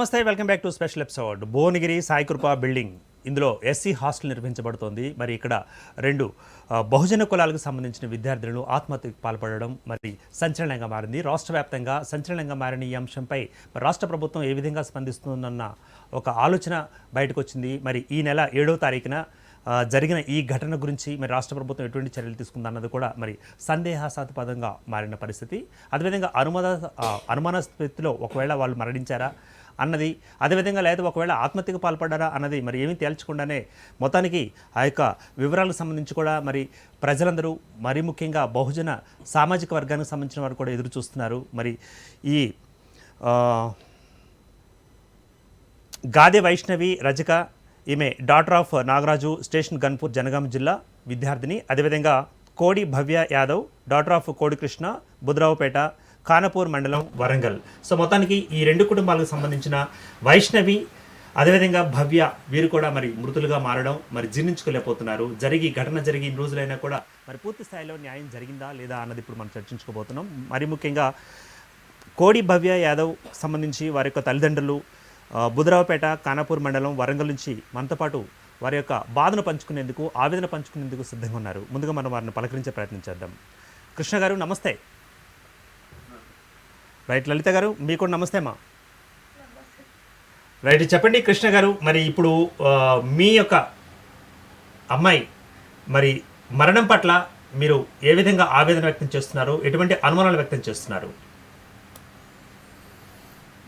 నమస్తే, welcome back to special episode. Bhuvanagiri Saikrupa building, ఇందులో SC hostel నిర్మించబడుతోంది. మరి ఇక్కడ రెండు బహుజన కులాలకు సంబంధించిన విద్యార్థులను ఆత్మహత్యకు పాల్పడడం మరి సంచలనంగా మారింది. రాష్ట్ర వ్యాప్తంగా సంచలనంగా మారిన ఈ అంశంపై రాష్ట్ర ప్రభుత్వం ఏ విధంగా స్పందిస్తుందన్న ఒక ఆలోచన బయటకు వచ్చింది. మరి ఈ నెల 7వ తారీఖున జరిగిన ఈ ఘటన గురించి మరి రాష్ట్ర ప్రభుత్వం ఎటువంటి చర్యలు తీసుకుందన్నది కూడా మరి సందేహాస్పదంగా మారిన పరిస్థితి. అదేవిధంగా అనుమానాస్పదలో ఒకవేళ వాళ్ళు మరణించారా అన్నది, అదేవిధంగా లేదా ఒకవేళ ఆత్మహత్యకు పాల్పడ్డారా అన్నది మరి ఏమీ తేల్చకుండానే మొత్తానికి ఆ యొక్క వివరాలకు సంబంధించి కూడా మరి ప్రజలందరూ మరీ ముఖ్యంగా బహుజన సామాజిక వర్గానికి సంబంధించిన వారు కూడా ఎదురు చూస్తున్నారు. మరి ఈ గాదె వైష్ణవి రజక, ఈమె డాటర్ ఆఫ్ నాగరాజు, స్టేషన్ గన్పూర్, జనగామ జిల్లా విద్యార్థిని. అదేవిధంగా కోడి భవ్య యాదవ్, డాటర్ ఆఫ్ కోడి కృష్ణ, బుద్రావుపేట, ఖానాపూర్ మండలం, వరంగల్. సో మొత్తానికి ఈ రెండు కుటుంబాలకు సంబంధించిన వైష్ణవి అదేవిధంగా భవ్య వీరు కూడా మరి మృతులుగా మారడం మరి జీర్ణించుకోలేకపోతున్నారు. ఘటన జరిగి ఇన్ని రోజులైనా కూడా మరి పూర్తి స్థాయిలో న్యాయం జరిగిందా లేదా అన్నది ఇప్పుడు మనం చర్చించుకోబోతున్నాం. మరి ముఖ్యంగా కోడి భవ్య యాదవ్ సంబంధించి వారి యొక్క తల్లిదండ్రులు బుద్రావుపేట, ఖానాపూర్ మండలం, వరంగల్ నుంచి మనతో పాటు వారి యొక్క బాధను పంచుకునేందుకు, ఆవేదన పంచుకునేందుకు సిద్ధంగా ఉన్నారు. ముందుగా మనం వారిని పలకరించే ప్రయత్నం చేద్దాం. కృష్ణ గారు నమస్తే. రైట్, లలిత గారు మీకు నమస్తే అమ్మా. రైట్, చెప్పండి కృష్ణ గారు, మరి ఇప్పుడు మీ యొక్క అమ్మాయి మరి మరణం పట్ల మీరు ఏ విధంగా ఆవేదన వ్యక్తం చేస్తున్నారు, ఎటువంటి అనుమానాలు వ్యక్తం చేస్తున్నారు?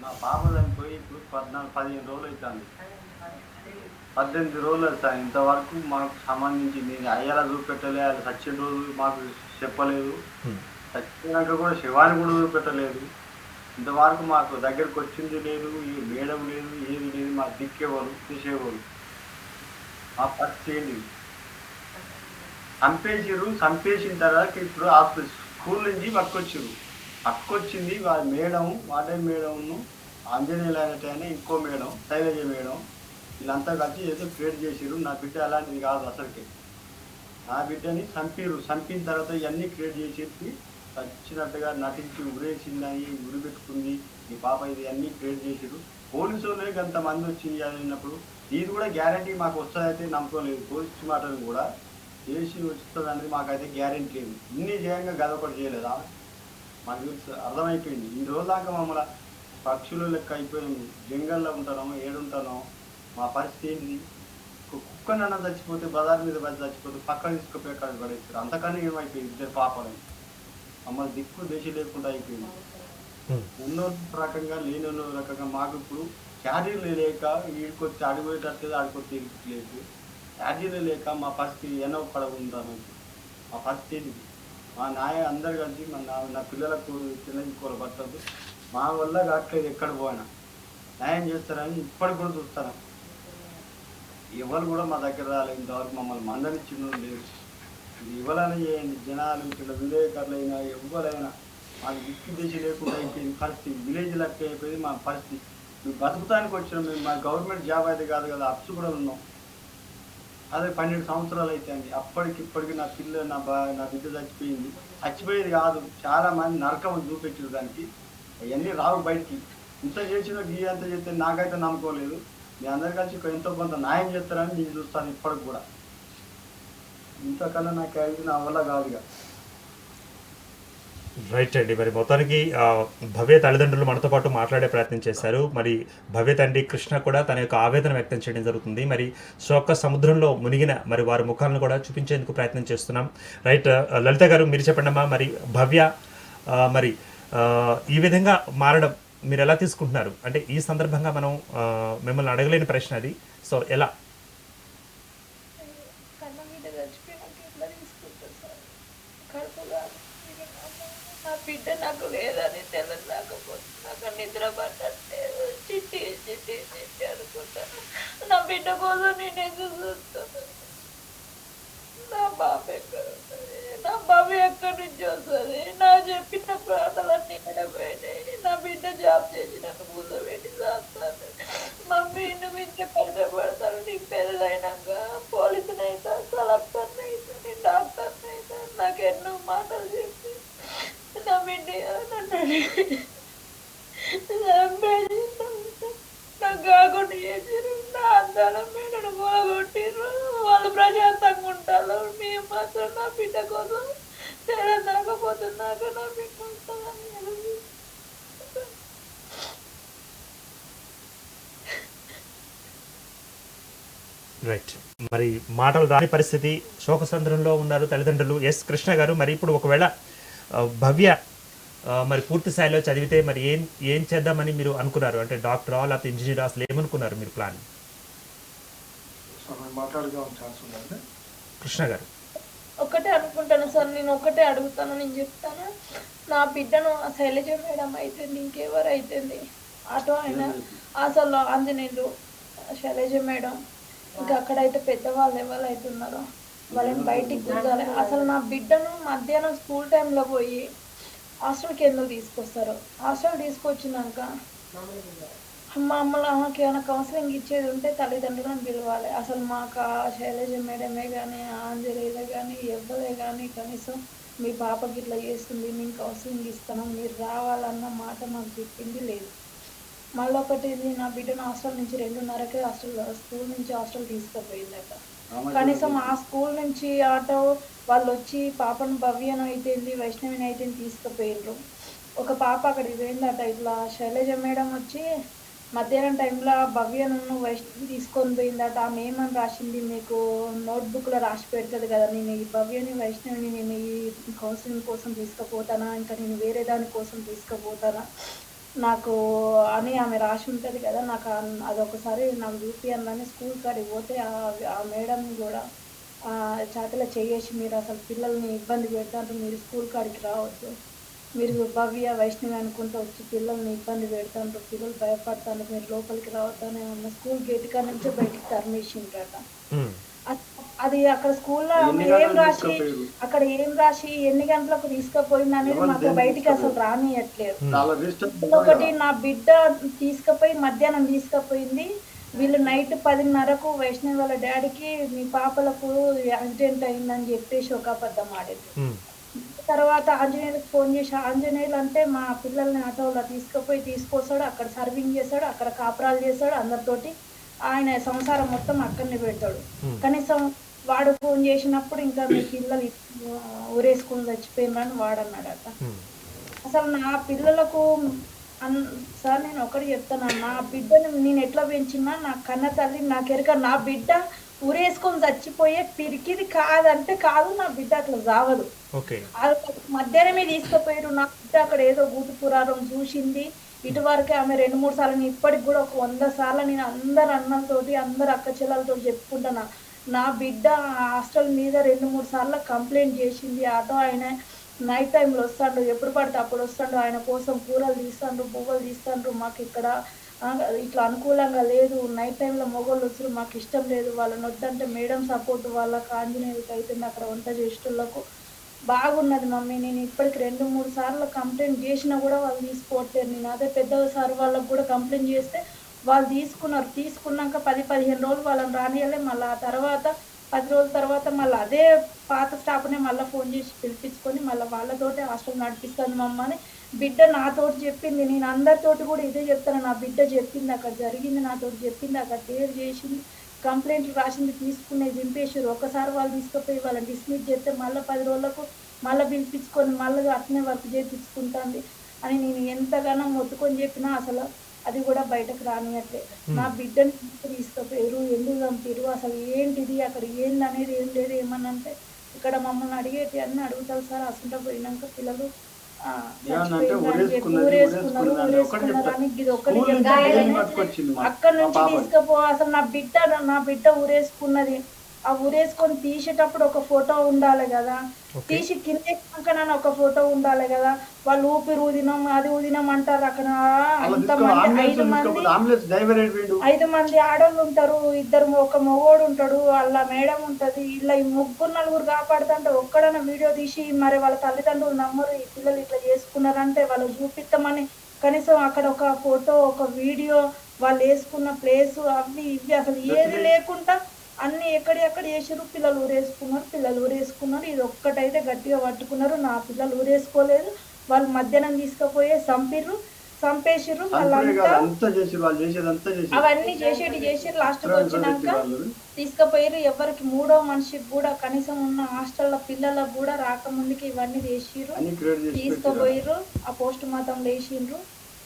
నా పాప చనిపోయి ఇప్పుడు 15 రోజులు అవుతుంది, 18 రోజులు అవుతాయి. ఇంతవరకు మాకు సంబంధించి నేను అయ్యేలా చూపెట్టలే, వాళ్ళు చచ్చిన రోజు మాకు చెప్పలేదు, చచ్చినాక కూడా శివాన్ని కూడా చూపెట్టలేదు. ఇంతవరకు మాకు దగ్గరకు వచ్చింది లేదు, ఈ మేడం లేదు, ఏది లేదు, మాకు దిక్కేవాళ్ళు తీసేవాళ్ళు. మా పరిస్థితి ఏంటి? చంపేసిన తర్వాత ఇప్పుడు స్కూల్ నుంచి పక్కొచ్చింది వాళ్ళ మేడం, వార్డెన్ మేడంను, ఆంజనేయులు అయినట్టయినా ఇంకో మేడం, శైలజ మేడం, వీళ్ళంతా కలిసి ఏదో క్రియేట్ చేసిరు. నా బిడ్డ అలాంటిది కాదు అసలుకి. నా బిడ్డని చంపిన తర్వాత ఇవన్నీ క్రియేట్ చేసేసి వచ్చినట్టుగా నటించి ఉరేసిందని, ఉరి పెట్టుకుంది ఈ పాప, ఇది అన్నీ క్రియేట్ చేసిరు. పోలీసు వాళ్ళే కొంతమంది వచ్చి అన్నప్పుడు ఇది కూడా గ్యారంటీ మాకు వస్తుందైతే నమ్మకం లేదు. పోలీసు మాటలు కూడా చేసి వస్తుంది అనేది మాకైతే గ్యారంటీ లేదు. ఇన్ని చేయంగా గద ఒకటి చేయలేదా మాకు అర్థమైపోయింది. ఇన్ని రోజుల దాకా మమ్మల్ని పక్షులు లెక్క అయిపోయాము, జంగల్లో ఉంటాను, ఏడుంటానో. మా పరిస్థితి ఏంటి? కుక్కనన్నా చచ్చిపోతే, బజార్ మీద పడి చచ్చిపోతే పక్కన తీసుకుపోయి అక్కడ పడేస్తారు. అంతకన్నా ఏమైపోయింది? ఇద్దరు పాపలని మమ్మల్ని దిక్కు దేశం లేకుండా అయిపోయింది. ఉన్నో రకంగా లేని రకంగా మాకు ఇప్పుడు ఛార్జీలు లేక వీడికొచ్చి అడిగిపోయేటట్లేదు, ఆడికొచ్చి లేదు. ఛార్జీలు లేక మా పరిస్థితి ఎన్నో పడకుంటాను. మా పరిస్థితి మా అందరు కలిసి నా పిల్లలకు చిన్నకోలు పట్టదు, మా వల్ల కావట్లేదు. ఎక్కడ పోయినా న్యాయం చేస్తారని ఇప్పటికి కూడా చూస్తాను. ఎవరు కూడా మా దగ్గర రాలేదు ఇంతవరకు, మమ్మల్ని మందలిచ్చిన లేదు. ఇది ఇవ్వాలని చేయండి జనాలు, ఇక్కడ విలేకరులైనా ఎవరైనా. మాకు దిక్కు దిశ లేకుండా అయిపోయింది పరిస్థితి, విలేజ్ లెక్క అయిపోయింది మా పరిస్థితి. మేము బతుకుతానికి వచ్చినాం, మేము మా గవర్నమెంట్ జాబ్ అయితే కాదు కదా, అప్స్ కూడా ఉన్నాం. అదే 12 సంవత్సరాలు అవుతాయండి. ఇప్పటికి నా నా బిడ్డ చచ్చిపోయేది కాదు. చాలా మంది నరకం చూపెట్టారు దానికి, అవన్నీ రావు బయటికి. ఇంత చేసినా గీ అంత చేస్తే నాకైతే నమ్మకం లేదు. మీ అందరు కలిసి ఎంతో కొంత న్యాయం చేస్తారని నేను చూస్తాను ఇప్పటికి కూడా. ఇంతకన్నా నాకు అయితే నా వల్ల కాదుగా. రైట్ అండి, మరి మొత్తానికి భవ్య తల్లిదండ్రులు మనతో పాటు మాట్లాడే ప్రయత్నం చేశారు. మరి భవ్య తండ్రి కృష్ణ కూడా తన యొక్క ఆవేదన వ్యక్తం చేయడం జరుగుతుంది. మరి శోక సముద్రంలో మునిగిన మరి వారి ముఖాలను కూడా చూపించేందుకు ప్రయత్నం చేస్తున్నాం. రైట్, లలిత గారు మీరు చెప్పండి అమ్మా, మరి భవ్య మరి ఈ విధంగా మారడం మీరు ఎలా తీసుకుంటున్నారు? అంటే ఈ సందర్భంగా మనం మిమ్మల్ని అడగలేని ప్రశ్న అది. సో ఎలా? బిడ్డ నాకు లేదని తెలియకపోతే నాకు నిద్ర పట్టట్లేదు. చిట్టి అనుకుంటాను. నా బిడ్డ కోసం నేను ఎదురు చూస్తాను. నా బాబు ఎక్కడ ఉంటుంది? నా బాబు ఎక్కడి నుంచి వస్తుంది? నా చెప్పిన ప్రాణాలన్నీ ఎడపోయినాయి. నా బిడ్డ జాబ్ చేసి నన్ను ముందు పెట్టి చేస్తాను. మమ్మీ నువ్వు ఇంత కష్టపడతాను, నీకు పెద్దదైనాక పోలీసుని అవుతా, కలెక్టర్ని అవుతా, నేను డాక్టర్ని అవుతా, నాకు ఎన్నో మాటలు చెప్పి నా బిడ్డ నన్ను కాకుండా చేసిర్రు. నా అందాల మేడను పోగొట్టిర్రు. వాళ్ళు ప్రశాంతంగా ఉంటారు. మేము మాత్రం నా బిడ్డ కోసం తెలంగాకపోతున్నాక నా బిడ్డ ఉంటుందని ఎదురు. రైట్. మరి మాటలు రాని పరిస్థితి, శోకసంద్రంలో ఉన్నారు తల్లిదండ్రులు. ఎస్ కృష్ణ గారు, మరి ఇప్పుడు ఒకవేళ భవ్య మరి పూర్తి స్థాయిలో చదివితే మరి ఏం చేద్దామని మీరు అనుకున్నారు? అంటే డాక్టరా లేకపోతే ఇంజనీరా, అసలు ఏమనుకున్నారు మీరు ప్లాన్? కృష్ణ గారు ఒకటే అనుకుంటాను సార్, నేను ఒకటే అడుగుతాను, నేను చెప్తాను. నా బిడ్డను శైలజ మేడం అయితేంది, ఇంకెవరు అయితేంది, ఆటో అయినా అసలు ఆంజనేయులు, శైలజ మేడం, ఇంకా అక్కడైతే పెద్దవాళ్ళు ఎవరు అవుతున్నారో వాళ్ళని బయటికి గుంజాలి. అసలు నా బిడ్డను మధ్యాహ్నం స్కూల్ టైంలో పోయి హాస్టల్కి ఎందుకు తీసుకొస్తారు? హాస్టల్ తీసుకొచ్చినాక మమ్మల్ని ఆమెకి ఏమైనా కౌన్సిలింగ్ ఇచ్చేది ఉంటే తల్లిదండ్రులను పిలవాలి. అసలు మాకు ఆ శైలజ మేడమే కానీ, ఆంజనేయులే కానీ, ఎవ్వరే కానీ కనీసం మీ పాపకి ఇట్లా చేస్తుంది, మేము కౌన్సిలింగ్ ఇస్తాము, మీరు రావాలన్న మాట మాకు చెప్పింది లేదు. మళ్ళీ ఒకటి, నా బిడ్డను హాస్టల్ నుంచి 2:30కే స్కూల్ నుంచి హాస్టల్ తీసుకుపోయిందట. కనీసం ఆ స్కూల్ నుంచి ఆటో వాళ్ళు వచ్చి పాపను భవ్యను అయితేంది, వైష్ణవిని అయితే తీసుకుపోయిండ్రు. ఒక పాప అక్కడికి పోయిందట, ఇట్లా శైలజ మేడం వచ్చి మధ్యాహ్నం టైంలో భవ్యను వైష్ణవి తీసుకొని పోయిందట. ఆమె ఏమని రాసింది, మీకు నోట్బుక్లో రాసి పెడుతుంది కదా, నేను ఈ భవ్యని వైష్ణవిని నేను ఈ కౌన్సిలింగ్ కోసం తీసుకుపోతానా, ఇంకా నేను వేరే దాని కోసం తీసుకుపోతానా నాకు అని ఆమె రాసి ఉంటుంది కదా. నాకు అదొకసారి నాకు చూపియాలని స్కూల్ కాడికి పోతే ఆ మేడం కూడా చేతిలో చేసి, మీరు అసలు పిల్లల్ని ఇబ్బంది పెడతారు, మీరు స్కూల్ కాడికి రావద్దు, మీరు భవ్య వైష్ణవి అనుకుంటూ వచ్చి పిల్లల్ని ఇబ్బంది పెడతారు, పిల్లలు భయపడతారు, మీరు లోపలికి రావద్దని ఉన్న స్కూల్ గేట్ కాడ నుంచే బయటికి తరిమేసిండ్రట. అది అక్కడ స్కూల్లో ఏం రాసి ఎన్ని గంటలకు తీసుకుపోయింది అనేది మాకు బయటికి అసలు రానియట్లేదు. ఒకటి, నా బిడ్డ తీసుకుపోయి మధ్యాహ్నం తీసుకుపోయింది, వీళ్ళు నైట్ 10:30కు వైష్ణవి వాళ్ళ డాడీకి మీ పాపలకు యాక్సిడెంట్ అయిందని చెప్పేసి ఒక అబద్ధం ఆడేది. తర్వాత ఆంజనేయులకు ఫోన్ చేసి, ఆంజనేయులు అంటే మా పిల్లల్ని ఆటోలో తీసుకొస్తాడు, అక్కడ సర్వింగ్ చేస్తాడు, అక్కడ కాపురాలు చేస్తాడు, అందరితోటి ఆయన సంసారం మొత్తం అక్కడనే పెడతాడు. కనీసం వాడు ఫోన్ చేసినప్పుడు ఇంకా మీ పిల్లలు ఊరేసుకుని చచ్చిపోయినని వాడన్నాడట. అసలు నా పిల్లలకు సార్ నేను ఒకటి చెప్తాను, నా బిడ్డని నేను ఎట్లా పెంచినా నా కన్న తల్లి నాకెరక, నా బిడ్డ ఊరేసుకొని చచ్చిపోయే పిరికిది కాదంటే కాదు, నా బిడ్డ అట్లా చావదు. మధ్యాహ్నమే తీసుకుపోయారు, నా బిడ్డ అక్కడ ఏదో గూటు పురారం చూసింది. ఇటువరకే ఆమె 2-3 సార్లు, ఇప్పటికి కూడా ఒక 100 సార్లు నేను అందరు అన్నలతోటి అందరు అక్క చెల్లెలతో చెప్పుకుంటున్నా, నా బిడ్డ హాస్టల్ మీద 2-3 సార్లు కంప్లైంట్ చేసింది. ఆటో ఆయన నైట్ టైంలో వస్తాడు, ఎప్పుడు పడితే అప్పుడు వస్తాడు, ఆయన కోసం కూరలు తీస్తాడు, పువ్వులు తీస్తాడు, మాకు ఇక్కడ ఇట్లా అనుకూలంగా లేదు, నైట్ టైంలో మొగోళ్ళు వచ్చారు, మాకు ఇష్టం లేదు, వాళ్ళని వద్దంటే మేడం సపోర్ట్ వాళ్ళకి ఆంజనేయులకి అవుతుంది, అక్కడ వంట చేసేటోళ్ళకు బాగున్నది మమ్మీ, నేను ఇప్పటికి 2-3 సార్లు కంప్లైంట్ చేసినా కూడా వాళ్ళు తీసుకోవట్లేదు. నేను అదే పెద్ద సార్ వాళ్ళకు కూడా కంప్లైంట్ చేస్తే వాళ్ళు తీసుకున్నాక 10-15 రోజులు వాళ్ళని రానియాలి. మళ్ళీ ఆ తర్వాత 10 రోజుల తర్వాత మళ్ళీ అదే పాత స్టాఫ్నే మళ్ళీ ఫోన్ చేసి పిలిపించుకొని మళ్ళీ వాళ్ళతోటే హాస్టల్ నడిపిస్తాను మమ్మ అని బిడ్డ నాతోటి చెప్పింది. నేను అందరితోటి కూడా ఇదే చెప్తాను, నా బిడ్డ చెప్పింది, అక్కడ జరిగింది, నాతోటి చెప్పింది, అక్కడ క్లియర్ చేసింది, కంప్లైంట్లు రాసింది, తీసుకునేది దింపేసారు. ఒకసారి వాళ్ళు తీసుకుపోయి వాళ్ళని డిస్మిస్ చేస్తే మళ్ళీ 10 రోజులకు మళ్ళీ పిలిపించుకొని మళ్ళీ అట్నే వర్క్ చేయించుకుంటుంది అని నేను ఎంతగానో మొత్తుకొని చెప్పినా అసలు అది కూడా బయటకు రానియట్లే. నా బిడ్డని తీసుకుపోయారు, ఎందుకు చంపారు, అసలు ఏంటిది, అక్కడ ఏంది అనేది ఏం లేదు. ఏమన్నంటే ఇక్కడ మమ్మల్ని అడిగేటి అన్నీ అడుగుతారు సార్, అసలు పోయినాక పిల్లలు ఊరేసుకున్నారు అని ఇది ఒక్కటి అక్కడ నుంచి తీసుకుపో. అసలు నా బిడ్డ ఊరేసుకున్నది, ఆ ఊరేసుకొని తీసేటప్పుడు ఒక ఫోటో ఉండాలి కదా, తీసి కింద నన్ను ఒక ఫోటో ఉండాలి కదా. వాళ్ళు ఊపిరి ఊదినాం అది ఊదినాం అంటారు. అక్కడ అంతమంది 5 మంది ఆడోళ్ళు ఉంటారు, ఒక మగోడు ఉంటాడు, వాళ్ళ మేడం ఉంటది, ఇలా ఈ 3-4 కాపాడుతుంటే ఒక్కడన్నా వీడియో తీసి మరి వాళ్ళ తల్లిదండ్రులు నమ్మరు, ఈ పిల్లలు ఇట్లా చేసుకున్నారంటే వాళ్ళు చూపిస్తామని కనీసం అక్కడ ఒక ఫోటో ఒక వీడియో వాళ్ళు వేసుకున్న ప్లేసు అవి ఇవి అసలు ఏది లేకుండా అన్ని ఎక్కడెక్కడ చేసారు. పిల్లలు ఊరేసుకున్నారు, ఇది ఒక్కటైతే గట్టిగా పట్టుకున్నారు. నా పిల్లలు ఊరేసుకోలేదు, వాళ్ళు మధ్యాహ్నం తీసుకుపోయే చంపిర్రు. చంపేసిర్రు. చంపుడే వాళ్ళంతా కాదు, అంతా చేసిరు, వాళ్ళు చేసేదంతా చేసిరు. అవన్నీ చేసి లాస్ట్కి వచ్చినాక వాళ్ళు తీసుకుపోయారు. ఎవరికి మూడో మనిషికి కూడా కనీసం ఉన్న హాస్టల్లో పిల్లలకు కూడా రాకముందుకి ఇవన్నీ చేసిర్రు. అన్ని క్రియేట్ చేసి పెట్టిరు. తీసుకుపోయిర్రు. ఆ పోస్ట్ మార్టం లేచిండ్రు.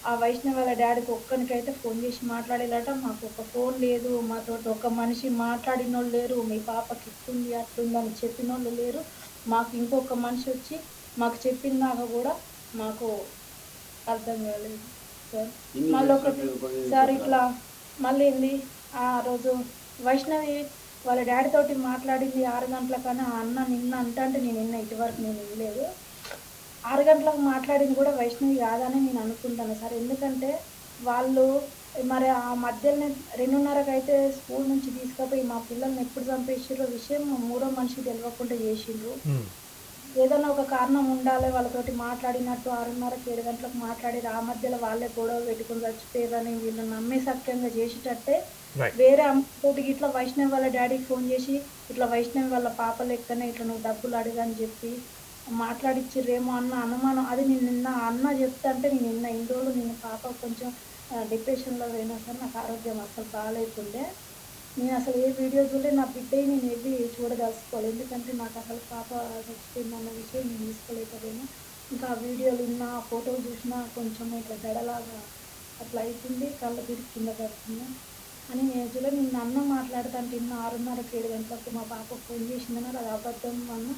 ఆ వైష్ణవి వాళ్ళ డాడీకి ఒక్కనికైతే ఫోన్ చేసి మాట్లాడేలాట. మాకు ఒక ఫోన్ లేదు, మాతో ఒక మనిషి మాట్లాడిన వాళ్ళు లేరు, మీ పాపకి ఇట్లుంది అట్లుంది అని చెప్పిన వాళ్ళు లేరు. మాకు ఇంకొక మనిషి వచ్చి మాకు చెప్పినాక కూడా మాకు అర్థం కాలేదు సార్. ఇన్ని మళ్ళీ ఒకటి చేసి సార్ ఇట్లా మళ్ళీ ఏంది ఆ రోజు వైష్ణవి వాళ్ళ డాడీ తోటి మాట్లాడింది 6 గంటల కానీ ఆ అన్న నిన్న అంటే నేను నిన్న ఇటువరకు నేను వినలేదు. 6 గంటలకు మాట్లాడింది కూడా వైష్ణవి కాదని నేను అనుకుంటాను సార్. ఎందుకంటే వాళ్ళు మరి ఆ మధ్యలోనే 2:30కి అయితే స్కూల్ నుంచి తీసుకుపోయి మా పిల్లల్ని ఎప్పుడు చంపేసిర్రో విషయం మూడో మనిషికి తెలియకుండా చేసిండ్రు. ఏదైనా ఒక కారణం ఉండాలి వాళ్ళతోటి మాట్లాడినట్టు. 6:30కి 7 గంటలకు మాట్లాడి ఆ మధ్యలో వాళ్ళే గొడవ పెట్టుకుని చచ్చిపోయారని వీళ్ళు నమ్మే సత్యంగా చేసేటట్టే వేరే అమ్మతోటి ఇట్లా వైష్ణవి వాళ్ళ డాడీకి ఫోన్ చేసి ఇట్లా వైష్ణవి వాళ్ళ పాప లెక్కనే ఇట్లా నువ్వు డబ్బులు అడగని చెప్పి మాట్లాడిచ్చిర్రేమో అన్న అనుమానం. అది నేను నిన్న అన్న చెప్తా అంటే నేను నిన్న ఇన్ని రోజులు నేను పాప కొంచెం డిప్రెషన్లో పోయినా సార్. నాకు ఆరోగ్యం అసలు బాగాలేకుండే. నేను అసలు ఏ వీడియో చూడలే. నా బిడ్డని నేను ఏది చూడదలుచుకోవాలి. ఎందుకంటే నాకు అసలు పాప చచ్చిపోయిందన్న విషయం నేను తీసుకోలేకపోయినా. ఇంకా ఆ వీడియోలు విన్నా ఫోటోలు చూసినా కొంచెం ఇట్లా దడలాగా అట్లా అవుతుంది, కళ్ళ తిరిగి కింద పడుతుంది అని ఏజ్లో నిన్న అన్న మాట్లాడుతుంటే ఇన్న 6:30కి 7 గంటలకు మా పాప ఫోన్ చేసిందన్నారు. అది అబద్ధం అన్న.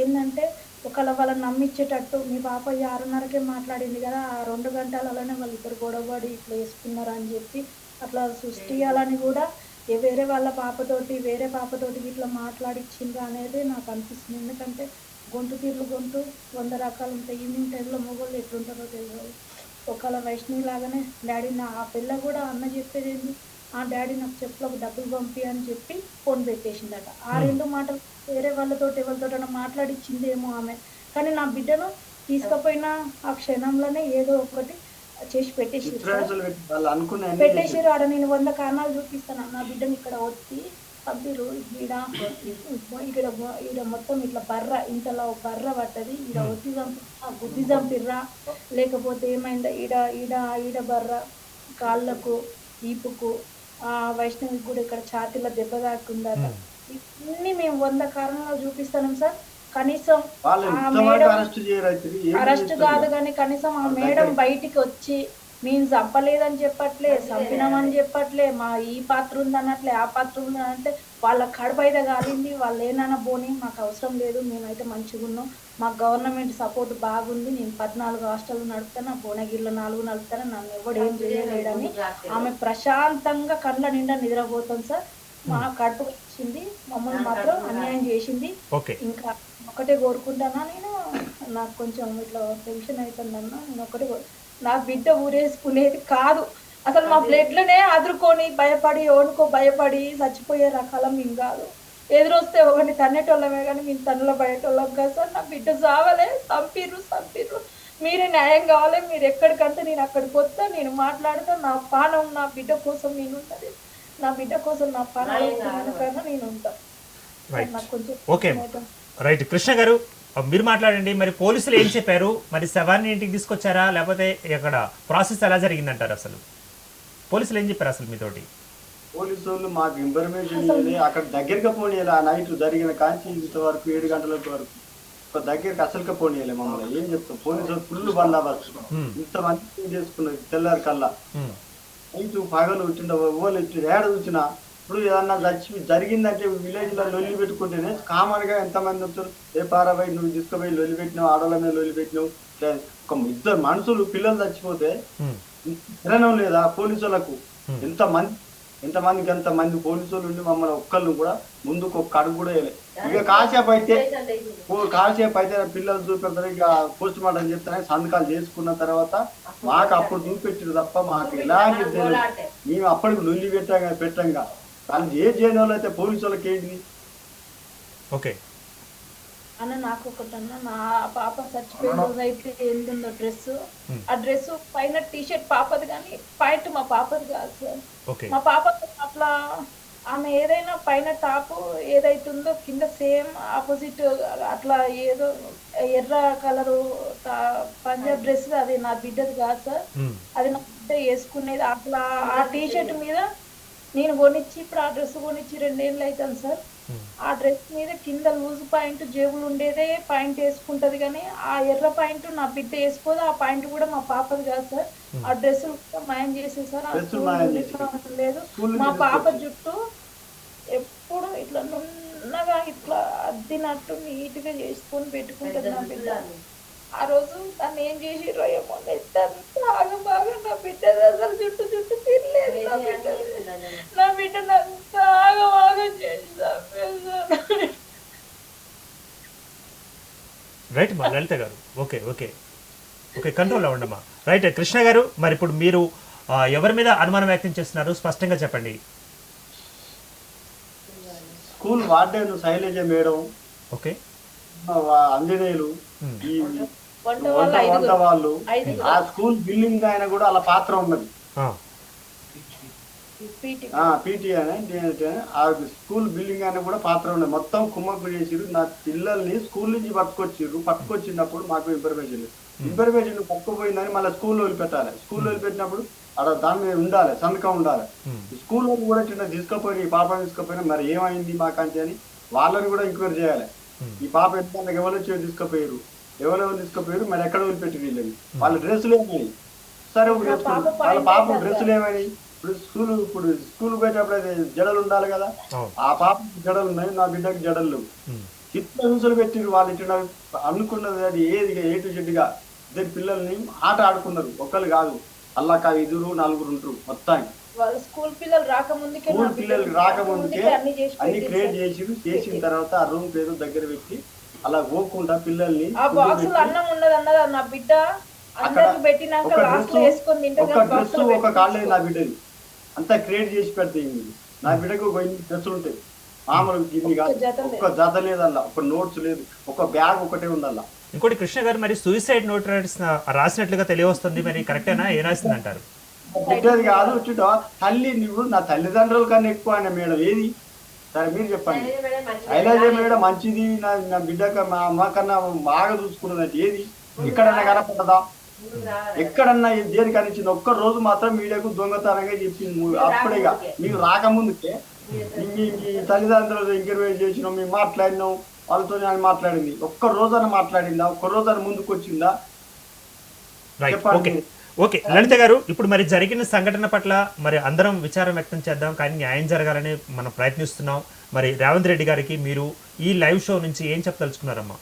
ఏంటంటే ఒకవేళ వాళ్ళని నమ్మించేటట్టు మీ పాప 6:30కే మాట్లాడింది కదా, ఆ 2 గంటలలోనే వాళ్ళు ఇద్దరు గొడవపడి ఇట్లా వేసుకున్నారు అని చెప్పి అట్లా సృష్టియాలని కూడా వేరే వాళ్ళ పాపతోటి వేరే పాపతోటి ఇట్లా మాట్లాడిచ్చిండ్రు అనేది నాకు అనిపిస్తుంది. ఎందుకంటే గొంతు 100 రకాలు ఉంటాయి. ఈవినింగ్ టైంలో మొగోళ్ళు ఎట్లుంటారో తెలియదు. ఒకవేళ వైష్ణవి లాగానే డాడీ ఆ పిల్ల కూడా అన్న చెప్పేది ఏంటి, ఆ డాడీ నాకు చెప్పులకు డబ్బులు పంపి అని చెప్పి ఫోన్ పెట్టేసిందట. ఆ 2 మాటలు వేరే వాళ్ళతోటి ఎవరితోటైనా మాట్లాడిచ్చిందేమో ఆమె. కానీ నా బిడ్డను తీసుకుపోయిన ఆ క్షణంలోనే ఏదో ఒకటి చేసి పెట్టేసిరు. ఆడ నేను 100 కారణాలు చూపిస్తాను. నా బిడ్డను ఇక్కడ వచ్చి పంపిరు. ఈడ మొత్తం ఇట్లా బర్ర ఇంతలో బర్ర పట్టది, ఈడ వచ్చి గుద్ది చంపిర్రా లేకపోతే ఏమైందా, ఈడ బర్ర కాళ్ళకు ఈపుకు వైష్ణవికి కూడా ఇక్కడ ఛాతీలో దెబ్బ తాకుందట. ఇవన్నీ మేము 100 కారణాలు చూపిస్తున్నాం సార్. కనీసం అరెస్ట్ కాదు కానీ కనీసం ఆ మేడం బయటికి వచ్చి మేము చంపలేదని చెప్పట్లే, చంపినామని చెప్పట్లే, మా ఈ పాత్ర ఉందన్నట్లే ఆ పాత్ర ఉందనంటే వాళ్ళ కడుపైతే కాలింది. వాళ్ళు ఏనైనా పోనీ మాకు అవసరం లేదు, మేమైతే మంచిగా ఉన్నాం, మాకు గవర్నమెంట్ సపోర్ట్ బాగుంది, నేను 14 హాస్టల్ నడుపుతాను, భువనగిరిలో 4 నడుపుతాను, నన్ను ఎవడు ఏం చేయలేడని ఆమె ప్రశాంతంగా కళ్ళ నిండా నిద్రపోతాం సార్. మా కడుపు వచ్చింది, మమ్మల్ని మాత్రం అన్యాయం చేసింది. ఇంకా ఒకటే కోరుకుంటానా నేను, నాకు కొంచెం ఇట్లా టెన్షన్ అవుతుందన్నా, నేను ఒకటే నా బిడ్డ ఊరేసుకునేది కాదు అసలు. మా బ్లడ్లోనే అదురుకొని భయపడి ఓనుకో భయపడి చచ్చిపోయే రకాలం మేము కాదు. ఎదురొస్తే ఒకరిని తన్నేటోళ్ళమే కానీ మేము తనలో బయటోళ్ళం కాదు సార్. నా బిడ్డ చావలే, చంపిర్రు. మీరే న్యాయం కావాలి, మీరు ఎక్కడికంటే నేను అక్కడికి వస్తా, నేను మాట్లాడతా. నా పానం నా బిడ్డ కోసం నేను ఉంటుంది, నా బిడ్డ కోసం నా పానం కన్నా నేను ఉంటాను. నాకు కొంచెం ఓకే రైట్. కృష్ణ గారు మీరు మాట్లాడండి. మరి పోలీసులు ఏం చెప్పారు? మరి శవాన్ని ఇంటికి తీసుకొచ్చారా లేకపోతే ఇక్కడ ప్రాసెస్ ఎలా జరిగిందంటారు? అసలు పోలీసులు ఏం చెప్పారు అసలు మీతోటి? పోలీసు వాళ్ళు మాకు ఇన్ఫర్మేషన్ ఇవ్వాలి, అక్కడ దగ్గరగా పోనీయాలి. ఆ నైట్ జరిగిన కాంచి ఇంతవరకు 7 గంటల వరకు దగ్గరికి అసలుగా పోనీయాలి మమ్మల్ని. ఏం చెప్తాం, పోలీసులు ఫుల్ బందోబస్తు ఇంతమంది చేసుకున్నది. తెల్లారి కల్లా నైట్ పగలు వచ్చిన ఏడ చూసినా ఇప్పుడు ఏదన్నా జరిగిందంటే విలేజ్లో లొల్లి పెట్టుకుంటేనే కామన్గా ఎంతమంది వస్తారు, ఏ పారాబాయి నువ్వు తీసుకుపోయి లొల్లి పెట్టినావు, ఆడవాళ్ళ మీద లొల్లి పెట్టినావు. ఒక 2 మనుషులు పిల్లలు చచ్చిపోతే తినడం లేదా పోలీసులకు? ఎంతమంది పోలీసులు ఉండి మమ్మల్ని ఒక్కళ్ళు కూడా ముందుకు ఒక్క అడుగు కూడా వేయలేదు. ఇక కాసేపు అయితే పిల్లలు చూపెడతారు, ఇక పోస్ట్ మార్టం చెప్తానే సంతకాలు చేసుకున్న తర్వాత మాకు అప్పుడు చూపెట్టారు తప్ప మాకు ఎలాంటి తెలియదు. మేము అప్పటికి లొల్లి పెట్టంగా వాళ్ళు ఏ చేయని వాళ్ళు అయితే పోలీసు వాళ్ళకి ఏంటిది? ఓకే అన్న నాకు ఒకటన్నా, నా పాప చచ్చిపోయిన రోజు అయితే ఏంటుందో డ్రెస్, ఆ డ్రెస్ పైన టీషర్ట్ పాపది కానీ పాయింట్ మా పాపది కాదు సార్. మా పాప అట్లా ఆమె ఏదైనా పైన టాప్ ఏదైతుందో కింద సేమ్ ఆపోజిట్ అట్లా ఏదో ఎర్ర కలరు పంజాబ్ డ్రెస్ అది నా బిడ్డది కాదు సార్. ఉమ్, అది నా బిడ్డ వేసుకునేది. అట్లా ఆ టీ షర్ట్ మీద నేను కొనిచ్చి ఇప్పుడు ఆ డ్రెస్ కొనిచ్చి 2 ఏళ్ళు అవుతాను సార్. ఉమ్. ఆ డ్రెస్ మీద కింద లూజ్ పాయింట్ జేబులు ఉండేదే పాయింట్ వేసుకుంటది, కానీ ఆ ఎర్ర పాయింట్ నా బిడ్డ వేసుకోదు. ఆ పాయింట్ కూడా మా పాపది కాదు సార్. ఆ డ్రెస్సులు కూడా మాయం చేసేసారు. ఆ డ్రెస్సులు స్కూల్ మాయం యూనిఫామ్ లేదు. స్కూల్ మా నుంచి పాప తీసుకొచ్చి. జుట్టు ఎప్పుడు ఇట్లా నున్నగా ఇట్లా అద్దినట్టు నీట్గా చేసుకొని పెట్టుకుంటుంది నా బిడ్డ. ఆ రోజు దాన్ని ఏం చేసిర్రో ఏమో బాగా బాగా నా బిడ్డ అసలు జుట్టు జుట్టు తినలేదు. నా బిడ్డ అంత ఆగమాగం చేసి చంపేశారు. రైట్ మా లలిత గారు. ఓకే ఓకే ఓకే కంట్రోల్లో ఉండమ్మా. రైట్ కృష్ణ గారు, మరి ఇప్పుడు మీరు ఎవరి మీద అనుమానం వ్యక్తం చేస్తున్నారు స్పష్టంగా చెప్పండి. School warden Shailaja madam, okay. Anjaneyulu, ఉమ్, ఈ వంట వంట వాళ్ళు వంట వాళ్ళు, ఐదుగురు. ఆ స్కూల్ బిల్డింగ్ ఆయన కూడా అలా పాత్ర ఉన్నది. ఆ, పీటీ పీటీ అని ఆ స్కూల్ బిల్డింగ్ ఆయన కూడా పాత్ర ఉన్నది. మొత్తం కుమ్మక్కు చేసిరు. నా పిల్లల్ని స్కూల్ నుంచి పట్టుకొచ్చినప్పుడు మాకు ఇన్ఫర్మేషన్ పట్టుకుపోయిందని మళ్ళీ స్కూల్లో వదిలిపెట్టాలి. స్కూల్లో వదిలిపెట్టినప్పుడు అక్కడ దాని మీద ఉండాలి, సంతకం ఉండాలి. ఉమ్, స్కూల్లో కూడా చిన్న తీసుకుపోయిన ఈ పాప తీసుకుపోయినా మరి ఏమైంది మాకంటే అని వాళ్ళని కూడా ఎంక్వైరీ చేయాలి. ఉమ్, ఈ పాప ఎంత ఎవరు వచ్చి తీసుకుపోయారు, ఎవరెవరు తీసుకుపోయారు, మరి ఎక్కడ వదిలిపెట్టి వీళ్ళని, వాళ్ళ డ్రెస్సులు ఏమైనాయి, సరే వాళ్ళ పాప డ్రెస్సులు ఏమైనాయి. ఇప్పుడు స్కూల్ పోయేటప్పుడు అయితే జడలు ఉండాలి కదా, అవును. ఆ పాపకి జడలు ఉన్నాయి, నా బిడ్డకి జడలు లేవు. ఉమ్, చిత్త హింసలు పెట్టిరు వాళ్ళు. ఇట్లా అనుకున్నది అది ఏది ఏటు చెడ్డుగా ఇద్దరు పిల్లల్ని ఆట ఆడుకున్నారు. ఒకళ్ళు కాదు, అల్లాక 5 4 ఉంటారు మొత్తానికి. వాళ్ళ స్కూల్ పిల్లలు రాకముందుకే స్కూల్ పిల్లలు రాకముందుకే అన్ని క్రియేట్ పెట్టేశారు. చేసిన తర్వాత ఆ రూమ్ ఏదో దగ్గర పెట్టి అలా పోకుండా పిల్లల్ని ఆ బాక్సులు అన్నం ఉన్నది అన్నది నా బిడ్డ అందరికి పెట్టినాక ఒక లాస్ట్ లో వేసుకొని తింటే ఒక డ్రెస్ ఒక కాళ్ళే నా బిడ్డది అంతా క్రియేట్ చేసి పెడతాయి. నా బిడ్డకు 5 డ్రెస్సులు ఉంటాయి. మామూలు ఇన్ని కాదు, ఒక్క జత లేదల్లా, ఒక నోట్స్ లేదు, ఒక బ్యాగ్ ఒకటే ఉందల్లా. ఇంకోటి కృష్ణ గారు, మరి సూసైడ్ నోట్ రాసినట్లుగా తెలియవస్తుంది, మరి కరెక్టేనా? ఏ రాసింది అంటారు? బిడ్డది కాదు చుట్టూ తల్లి, నువ్వు నా తల్లిదండ్రుల కన్నా ఎక్కువ అన్న మేడం ఏది? సరే మీరు చెప్పండి. శైలజ మేడం మంచిది, నా బిడ్డక మా అమ్మ కన్నా బాగా చూసుకున్నది ఏది? ఎక్కడన్నా కనపడదా? ఎక్కడన్నా దేనికి ఇచ్చింది? ఒక్క రోజు మాత్రం మీడియాకు దొంగతనంగా చెప్పింది. అప్పుడేగా మీరు రాకముందుకే మీ తల్లిదండ్రులు ఎంకరేజ్ చేసినాం, మేము మాట్లాడినాం, వాళ్ళతో మాట్లాడింది. ఒక్క రోజన మాట్లాడిందా? ఒక్క రోజన ముందుకు వచ్చిందా? రైట్. ఓకే ఓకే లలిత గారు, ఇప్పుడు మరి జరిగిన సంఘటన పట్ల మరి అందరం విచారం వ్యక్తం చేద్దాం, కానీ న్యాయం జరగాలని మనం ప్రయత్నిస్తున్నాం. మరి రేవంత్ రెడ్డి గారికి మీరు ఈ లైవ్ షో నుంచి ఏం చెప్పదలుచుకున్నారమ్మా?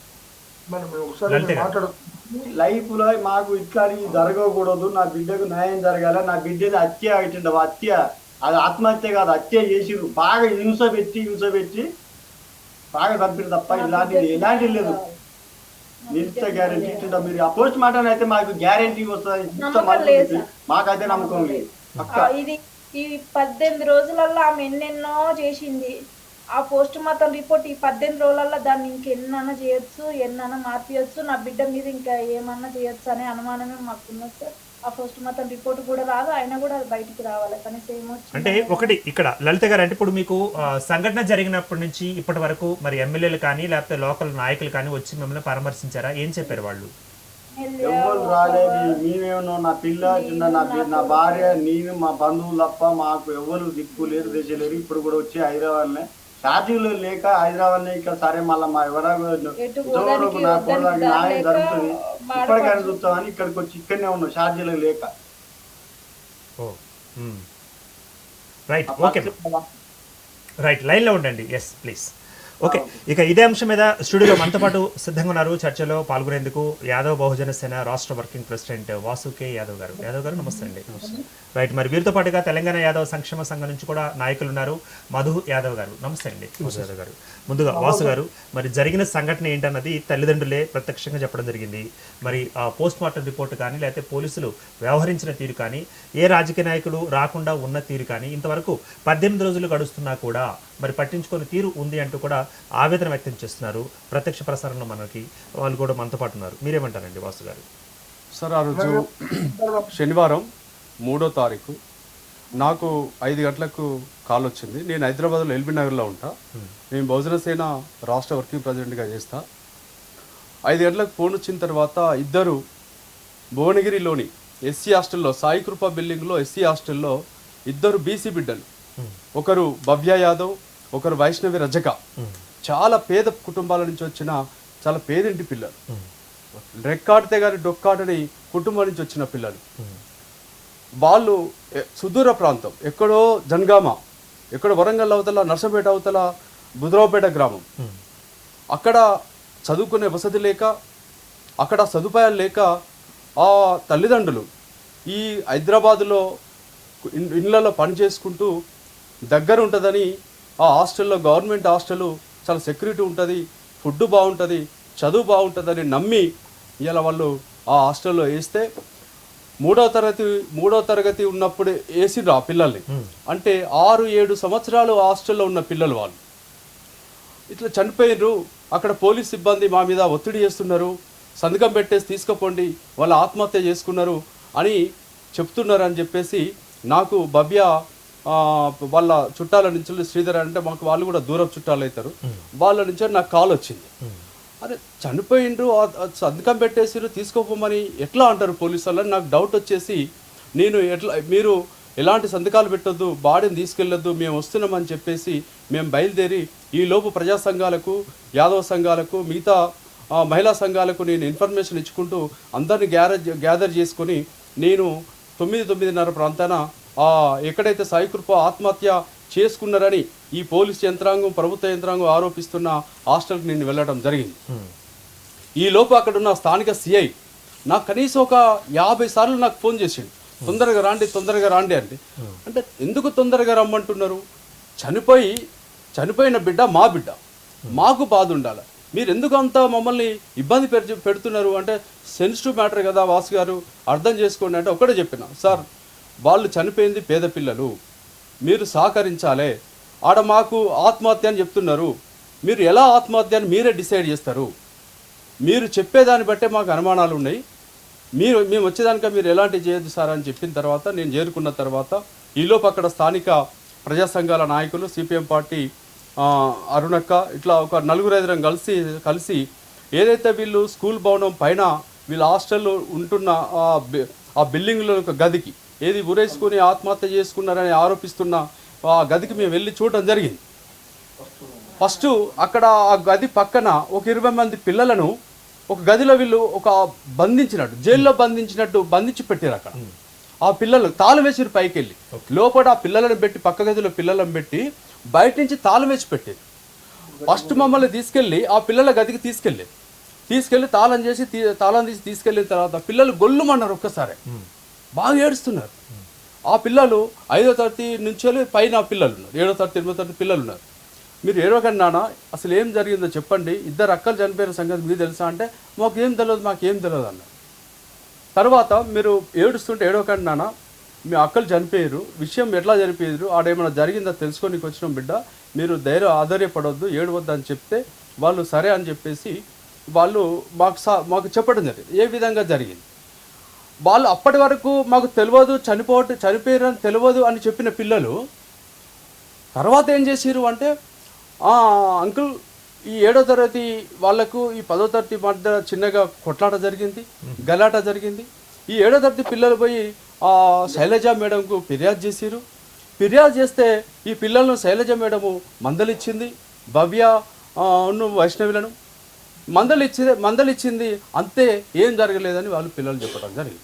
లలిత గారు, లైఫ్ లో మాకు ఇట్లా జరగకూడదు, నా బిడ్డకు న్యాయం జరగాల. నా బిడ్డది హత్య అవుతుండవు, హత్య అది ఆత్మహత్య కాదు, హత్య చేసిరు. బాగా హింస పెట్టి బాగా చంపిరు తప్ప ఇలాంటిది లేదు. నిత్య గ్యారెంటీ ఇచ్చిండ. మీరు ఆ పోస్ట్ మార్టం అయితే మాకు గ్యారెంటీ వస్తుంది, మాకైతే నమ్మకం లేదు. ఇది ఈ 18 రోజులలో ఆమె ఎన్నెన్నో చేసింది. ఆ పోస్ట్ మార్టం రిపోర్ట్ ఈ 18 రోజులలో దాన్ని ఇంకెన్నైనా చేయొచ్చు, ఎన్నైనా మార్పియొచ్చు, నా బిడ్డ మీద ఇంకా ఏమన్నా చేయొచ్చు అనే అనుమానమే మాకున్నది సార్. ఆ పోస్ట్ మార్టం రిపోర్ట్ కూడా రాదు, అయినా కూడా అది బయటికి రావాలి. కనీసం ఏమొచ్చి అంటే ఒకటి ఇక్కడ లలిత గారు, అంటే ఇప్పుడు మీకు సంఘటన జరిగినప్పటి నుంచి ఇప్పటి వరకు మరి ఎమ్మెల్యేలు కానీ లేకపోతే లోకల్ నాయకులు కానీ వచ్చి మిమ్మల్ని పరామర్శించారా? ఏం చెప్పారు వాళ్ళు? ఎవరు రాలేదు. మేమేమో నా పిల్ల చిన్న నా భార్య నేను మా బంధువులు తప్ప మాకు ఎవరు దిక్కు లేదు, దశ లేరు. ఇప్పుడు కూడా వచ్చి హైదరాబాద్నే ఛార్జీలు లేక హైదరాబాద్నే ఇక్కడ సరే మళ్ళీ మా ఎవరైనా నా కోడడానికి న్యాయం జరుగుతుంది ఇప్పటికైనా చూస్తామని ఇక్కడికి వచ్చి ఇక్కడనే ఉన్నాం ఛార్జీలు లేక. రైట్. ఓకే రైట్, లైన్లో ఉండండి. Yes please. ఓకే, ఇక ఇదే అంశం మీద స్టూడియోలో మనతో పాటు సిద్ధంగా ఉన్నారు చర్చలో పాల్గొనేందుకు యాదవ్ బహుజన సేన రాష్ట్ర వర్కింగ్ ప్రెసిడెంట్ వాసు కే యాదవ్ గారు. యాదవ్ గారు నమస్తే అండి. రైట్, మరి వీరితో పాటుగా తెలంగాణ యాదవ్ సంక్షేమ సంఘం నుంచి కూడా నాయకులు ఉన్నారు. మధు యాదవ్ గారు. నమస్తే అండి మధు యాదవ్ గారు. ముందుగా వాసు గారు, మరి జరిగిన సంఘటన ఏంటన్నది తల్లిదండ్రులే ప్రత్యక్షంగా చెప్పడం జరిగింది. మరి ఆ పోస్ట్ మార్టం రిపోర్ట్ కానీ లేకపోతే పోలీసులు వ్యవహరించిన తీరు కానీ, ఏ రాజకీయ నాయకుడు రాకుండా ఉన్న తీరు కానీ, ఇంతవరకు 18 రోజులు గడుస్తున్నా కూడా మరి పట్టించుకొని తీరు ఉంది అంటూ కూడా ఆవేదన వ్యక్తం చేస్తున్నారు. ప్రత్యక్ష ప్రసారంలో మనకి వాళ్ళు కూడా మనతో పాటు ఉన్నారు. మీరేమంటారండి వాసు గారు? సార్, ఆ రోజు శనివారం 3వ తారీఖు నాకు 5 గంటలకు కాల్ వచ్చింది. నేను హైదరాబాద్లో ఎల్బీ నగర్లో ఉంటా. నేను బహుజన సేన రాష్ట్ర వర్కింగ్ ప్రెసిడెంట్గా చేస్తా. 5 గంటలకు ఫోన్ వచ్చిన తర్వాత ఇద్దరు భువనగిరిలోని ఎస్సీ హాస్టల్లో, సాయి కృప బిల్డింగ్లో ఎస్సీ హాస్టల్లో ఇద్దరు బీసీ బిడ్డలు, ఒకరు భవ్య యాదవ్, ఒకరు వైష్ణవి రజక, చాలా పేద కుటుంబాల నుంచి వచ్చిన చాలా పేదింటి పిల్లలు, రెక్కాడితే కానీ డొక్కాడని కుటుంబం నుంచి వచ్చిన పిల్లలు. వాళ్ళు సుదూర ప్రాంతం, ఎక్కడో జనగామ, ఎక్కడో వరంగల్ అవతల, నర్సంపేట అవతల, బుధరావుపేట గ్రామం. అక్కడ చదువుకునే వసతి లేక, అక్కడ సదుపాయాలు లేక ఆ తల్లిదండ్రులు ఈ హైదరాబాదులో ఇళ్ళలో పని చేసుకుంటూ దగ్గర ఉంటుందని ఆ హాస్టల్లో, గవర్నమెంట్ హాస్టల్ చాలా సెక్యూరిటీ ఉంటుంది, ఫుడ్ బాగుంటుంది, చదువు బాగుంటుందని నమ్మి ఇలా వాళ్ళు ఆ హాస్టల్లో వేస్తే మూడో తరగతి ఉన్నప్పుడు వేసిండ్రు ఆ పిల్లల్ని. అంటే 6-7 సంవత్సరాలు హాస్టల్లో ఉన్న పిల్లలు వాళ్ళు ఇట్లా చనిపోయినరు. అక్కడ పోలీస్ సిబ్బంది మా మీద ఒత్తిడి చేస్తున్నారు, సంతకం పెట్టేసి తీసుకుపోండి, వాళ్ళు ఆత్మహత్య చేసుకున్నారు అని చెప్తున్నారు అని చెప్పేసి నాకు భవ్య వాళ్ళ చుట్టాల నుంచి, శ్రీధర్ అంటే మాకు వాళ్ళు కూడా దూరం చుట్టాలు అవుతారు, వాళ్ళ నుంచి నాకు కాల్ వచ్చింది. అరే చనిపోయిండ్రు, సంతకం పెట్టేసిరు, తీసుకోపోమని ఎట్లా అంటారు పోలీసు వాళ్ళని. నాకు డౌట్ వచ్చేసి నేను మీరు ఎలాంటి సంతకాలు పెట్టొద్దు, బాడీని తీసుకెళ్ళొద్దు, మేము వస్తున్నామని చెప్పేసి మేము బయలుదేరి ఈ లోపు ప్రజా సంఘాలకు, యాదవ సంఘాలకు, మిగతా మహిళా సంఘాలకు నేను ఇన్ఫర్మేషన్ ఇచ్చుకుంటూ అందరిని గ్యాదర్ చేసుకొని నేను 9-9:30 ప్రాంతాన ఎక్కడైతే సాయికృప ఆత్మహత్య చేసుకున్నారని ఈ పోలీస్ యంత్రాంగం, ప్రభుత్వ యంత్రాంగం ఆరోపిస్తున్న హాస్టల్కి నేను వెళ్ళడం జరిగింది. ఈ లోపు అక్కడ ఉన్న స్థానిక సిఐ నాకు కనీసం ఒక 50 సార్లు నాకు ఫోన్ చేసిండు, తొందరగా రాండి అంటే ఎందుకు తొందరగా రమ్మంటున్నారు? చనిపోయిన బిడ్డ మా బిడ్డ, మాకు బాధ ఉండాలి, మీరు ఎందుకు అంత మమ్మల్ని ఇబ్బంది పెడుతున్నారు అంటే సెన్సిటివ్ మ్యాటర్ కదా వాసు గారు, అర్థం చేసుకోండి అంటే ఒకటే చెప్పిన, సార్ వాళ్ళు చనిపోయింది పేద పిల్లలు, మీరు సహకరించాలి, ఆడ మాకు ఆత్మహత్య అని చెప్తున్నారు, మీరు ఎలా ఆత్మహత్య అని మీరే డిసైడ్ చేస్తారు, మీరు చెప్పేదాన్ని బట్టే మాకు అనుమానాలు ఉన్నాయి, మేము వచ్చేదానిక మీరు ఎలాంటివి చేయొద్దు సార్ అని చెప్పిన తర్వాత నేను చేరుకున్న తర్వాత ఈలోపు అక్కడ స్థానిక ప్రజా సంఘాల నాయకులు, సిపిఎం పార్టీ అరుణక్క, ఇట్లా ఒక 4-5 కలిసి ఏదైతే వీళ్ళు స్కూల్ భవనం పైన వీళ్ళు హాస్టల్లో ఉంటున్న ఆ బిల్డింగ్లో ఒక గదికి ఏది ఉరేసుకుని ఆత్మహత్య చేసుకున్నారని ఆరోపిస్తున్న ఆ గదికి మేము వెళ్ళి చూడటం జరిగింది. ఫస్ట్ అక్కడ ఆ గది పక్కన ఒక 20 మంది పిల్లలను ఒక గదిలో వీళ్ళు ఒక బంధించినట్టు, జైల్లో బంధించి పెట్టారు. అక్కడ ఆ పిల్లలు తాళం వేసిరు పైకి వెళ్ళి, లోపల ఆ పిల్లలను పెట్టి పక్క గదిలో పిల్లలను పెట్టి బయట నుంచి తాళం వేసి పెట్టేది. ఫస్ట్ మమ్మల్ని తీసుకెళ్ళి ఆ పిల్లల గదికి తీసుకెళ్ళి తాళం తీసి తీసుకెళ్ళిన తర్వాత పిల్లలు గొల్లుమన్నారు, ఒక్కసారి బాగా ఏడుస్తున్నారు. ఆ పిల్లలు 5వ తరగతి నుంచి పైన పిల్లలు ఉన్నారు, 7వ తరగతి 8వ తరగతి పిల్లలు ఉన్నారు. మీరు ఏడవకండి నాన్న, అసలు ఏం జరిగిందో చెప్పండి, 2 అక్కలు చనిపోయిన సంగతి మీకు తెలుసా అంటే మాకేం తెలియదు అన్నారు. తర్వాత మీరు ఏడుస్తుంటే ఏడవకండి నాన్న, మీ అక్కలు చనిపోయారు, విషయం ఎట్లా చనిపోయారు, ఆడేమైనా జరిగిందో తెలుసుకోనికి వచ్చినాం బిడ్డ, మీరు ఆధైర్యపడవద్దు, ఏడవద్దు అని చెప్తే వాళ్ళు సరే అని చెప్పేసి వాళ్ళు మాకు చెప్పడం జరిగింది ఏ విధంగా జరిగింది. వాళ్ళు అప్పటి వరకు మాకు తెలియదు, చనిపోయారు అని తెలియదు అని చెప్పిన పిల్లలు తర్వాత ఏం చేసిరు అంటే, అంకుల్ ఈ 7వ తరగతి వాళ్ళకు ఈ 10వ తరగతి మధ్య చిన్నగా కొట్లాట జరిగింది, గలాట జరిగింది. ఈ 7వ తరగతి పిల్లలు పోయి శైలజ మేడంకు ఫిర్యాదు చేసిరు. ఫిర్యాదు చేస్తే ఈ పిల్లలను శైలజ మేడము మందలిచ్చింది, భవ్య వైష్ణవిలను మందలిచ్చింది, అంతే, ఏం జరగలేదని వాళ్ళు పిల్లలు చెప్పడం జరిగింది.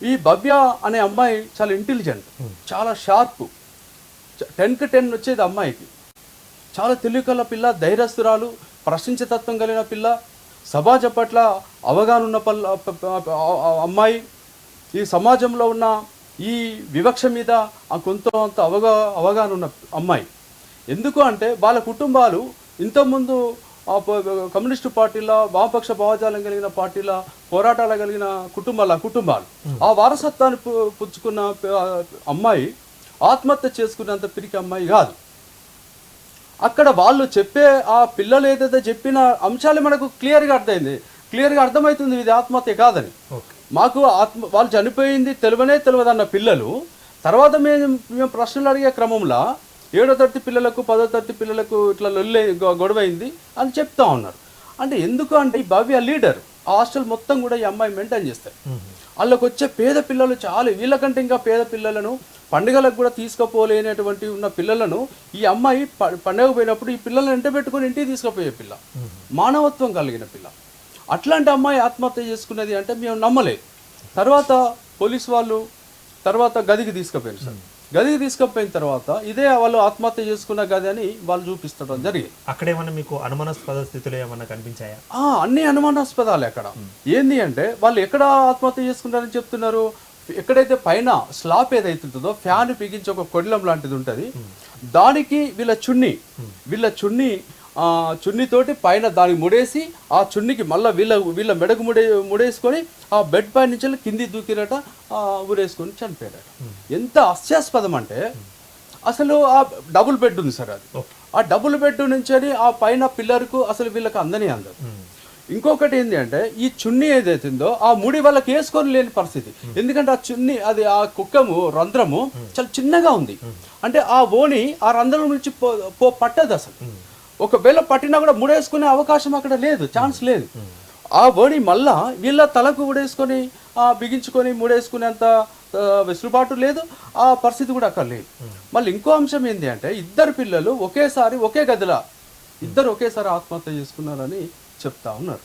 ఈ భవ్య అనే అమ్మాయి చాలా ఇంటెలిజెంట్, చాలా షార్ప్, 10కి 10 వచ్చేది అమ్మాయికి, చాలా తెలివికల పిల్ల, ధైర్యస్తురాలు, ప్రశ్నించే తత్వం కలిగిన పిల్ల, సమాజం పట్ల అవగాహన ఉన్న అమ్మాయి, ఈ సమాజంలో ఉన్న ఈ వివక్ష మీద కొంత అవగాహన ఉన్న అమ్మాయి. ఎందుకు అంటే వాళ్ళ కుటుంబాలు ఇంతకుముందు కమ్యూనిస్టు పార్టీల, వామపక్ష భావజాలం కలిగిన పార్టీల పోరాటాలు కలిగిన కుటుంబాలు ఆ వారసత్వాన్ని పుచ్చుకున్న అమ్మాయి ఆత్మహత్య చేసుకున్నంత పిరికి అమ్మాయి కాదు. అక్కడ వాళ్ళు చెప్పే ఆ పిల్లలు ఏదైతే చెప్పిన అంశాలు మనకు క్లియర్గా అర్థమవుతుంది ఇది ఆత్మహత్య కాదని. మాకు వాళ్ళు చనిపోయింది తెలియదన్న పిల్లలు తర్వాత మేము ప్రశ్నలు అడిగే క్రమంలో 7వ తరగతి పిల్లలకు 10వ తరగతి పిల్లలకు ఇట్లా లొల్లే గొడవైంది అని చెప్తా ఉన్నారు. అంటే ఎందుకు అంటే ఈ భవ్య లీడర్ ఆ హాస్టల్ మొత్తం కూడా ఈ అమ్మాయి మెయింటైన్ చేస్తారు. వాళ్ళకి వచ్చే పేద పిల్లలు చాలా, వీళ్ళకంటే ఇంకా పేద పిల్లలను పండుగలకు కూడా తీసుకుపోలేనటువంటి ఉన్న పిల్లలను ఈ అమ్మాయి పండుగ పోయినప్పుడు ఈ పిల్లలను వెంట పెట్టుకుని ఇంటికి తీసుకుపోయే పిల్ల, మానవత్వం కలిగిన పిల్ల. అట్లాంటి అమ్మాయి ఆత్మహత్య చేసుకున్నది అంటే మేము నమ్మలేదు. తర్వాత పోలీసు వాళ్ళు తర్వాత గదికి తీసుకుపోయారు సార్. గదికి తీసుకుపోయిన తర్వాత ఇదే వాళ్ళు ఆత్మహత్య చేసుకున్న గది అని వాళ్ళు చూపిస్తడం జరిగింది. అక్కడ ఏమన్నా మీకు అనుమానాస్పద స్థితిలో ఏమన్నా కనిపించాయా? అన్ని అనుమానాస్పదాలే అక్కడ. ఏంది అంటే వాళ్ళు ఎక్కడ ఆత్మహత్య చేసుకున్నారని చెప్తున్నారు, ఎక్కడైతే పైన స్లాబ్ ఏదైతే ఉంటుందో ఫ్యాన్ బిగించి ఒక కొడిలం లాంటిది ఉంటుంది, దానికి వీళ్ళ చున్నీతోటి పైన దానికి ముడేసి ఆ చున్నీకి మళ్ళీ వీళ్ళ మెడకు ముడేసుకొని ఆ బెడ్ పై నుంచి కింది దూకిరట, ఊరేసుకొని చనిపోయారట. ఎంత హాస్యాస్పదం అంటే అసలు ఆ డబుల్ బెడ్ ఉంది సార్, అది ఆ డబుల్ బెడ్ నుంచి ఆ పైన పిల్లర్కు అసలు వీళ్ళకి అందదు. ఇంకొకటి ఏంటి అంటే ఈ చున్నీ ఏదైతుందో ఆ ముడి వాళ్ళకి వేసుకొని లేని పరిస్థితి. ఎందుకంటే ఆ చున్నీ అది ఆ కుక్కము రంధ్రము చాలా చిన్నగా ఉంది. అంటే ఆ ఓణి ఆ రంధ్రం నుంచి పట్టదు అసలు. ఒకవేళ పట్టినా కూడా ముడేసుకునే అవకాశం అక్కడ లేదు, ఛాన్స్ లేదు. ఆ ఓణి మళ్ళా వీళ్ళ తలకు ముడేసుకొని బిగించుకొని ముడేసుకునేంత వెసులుబాటు లేదు, ఆ పరిస్థితి కూడా అక్కడ లేదు. మళ్ళీ ఇంకో అంశం ఏంటి అంటే ఇద్దరు పిల్లలు ఒకే గదిలో ఒకేసారి ఆత్మహత్య చేసుకున్నారని చెప్తా ఉన్నారు.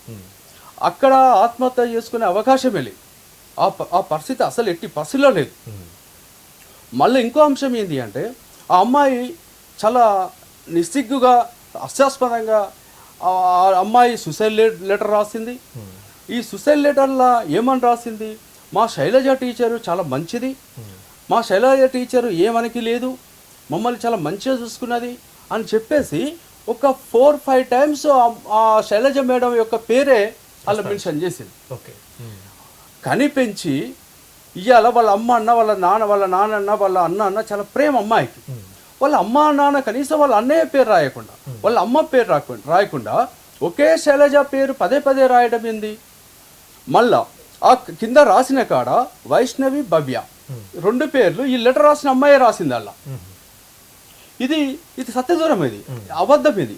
అక్కడ ఆత్మహత్య చేసుకునే అవకాశమే లేదు, ఆ పరిస్థితి అసలు ఎట్టి పరిస్థితిలో లేదు. మళ్ళీ ఇంకో అంశం ఏంటి అంటే ఆ అమ్మాయి చాలా నిస్సిగ్గుగా హాస్యాస్పదంగా ఆ అమ్మాయి సూసైడ్ లెటర్ రాసింది. ఈ సూసైడ్ లెటర్లో ఏమని రాసింది, మా శైలజ టీచరు చాలా మంచిది, మా శైలజ టీచరు ఏమనికి లేదు, మమ్మల్ని చాలా మంచిగా చూసుకున్నది అని చెప్పేసి ఒక 4-5 టైమ్స్ ఆ శైలజ మేడం యొక్క పేరే అలా మెన్షన్ చేసింది. కనిపెంచి ఇవాళ వాళ్ళ అమ్మ అన్న వాళ్ళ నాన్న అన్న వాళ్ళ అన్న అన్న చాలా ప్రేమ అమ్మాయికి. వాళ్ళ అమ్మ నాన్న కనీసం వాళ్ళ అన్నయ్య పేరు రాయకుండా వాళ్ళ అమ్మ పేరు రాయకుండా ఒకే శైలజ పేరు పదే రాయడం ఏంది. మళ్ళా ఆ కింద రాసిన కాడ వైష్ణవి భవ్య 2 పేర్లు ఈ లెటర్ రాసిన అమ్మాయి రాసింది అలా. ఇది సత్యదూరం, ఇది అబద్ధం. ఇది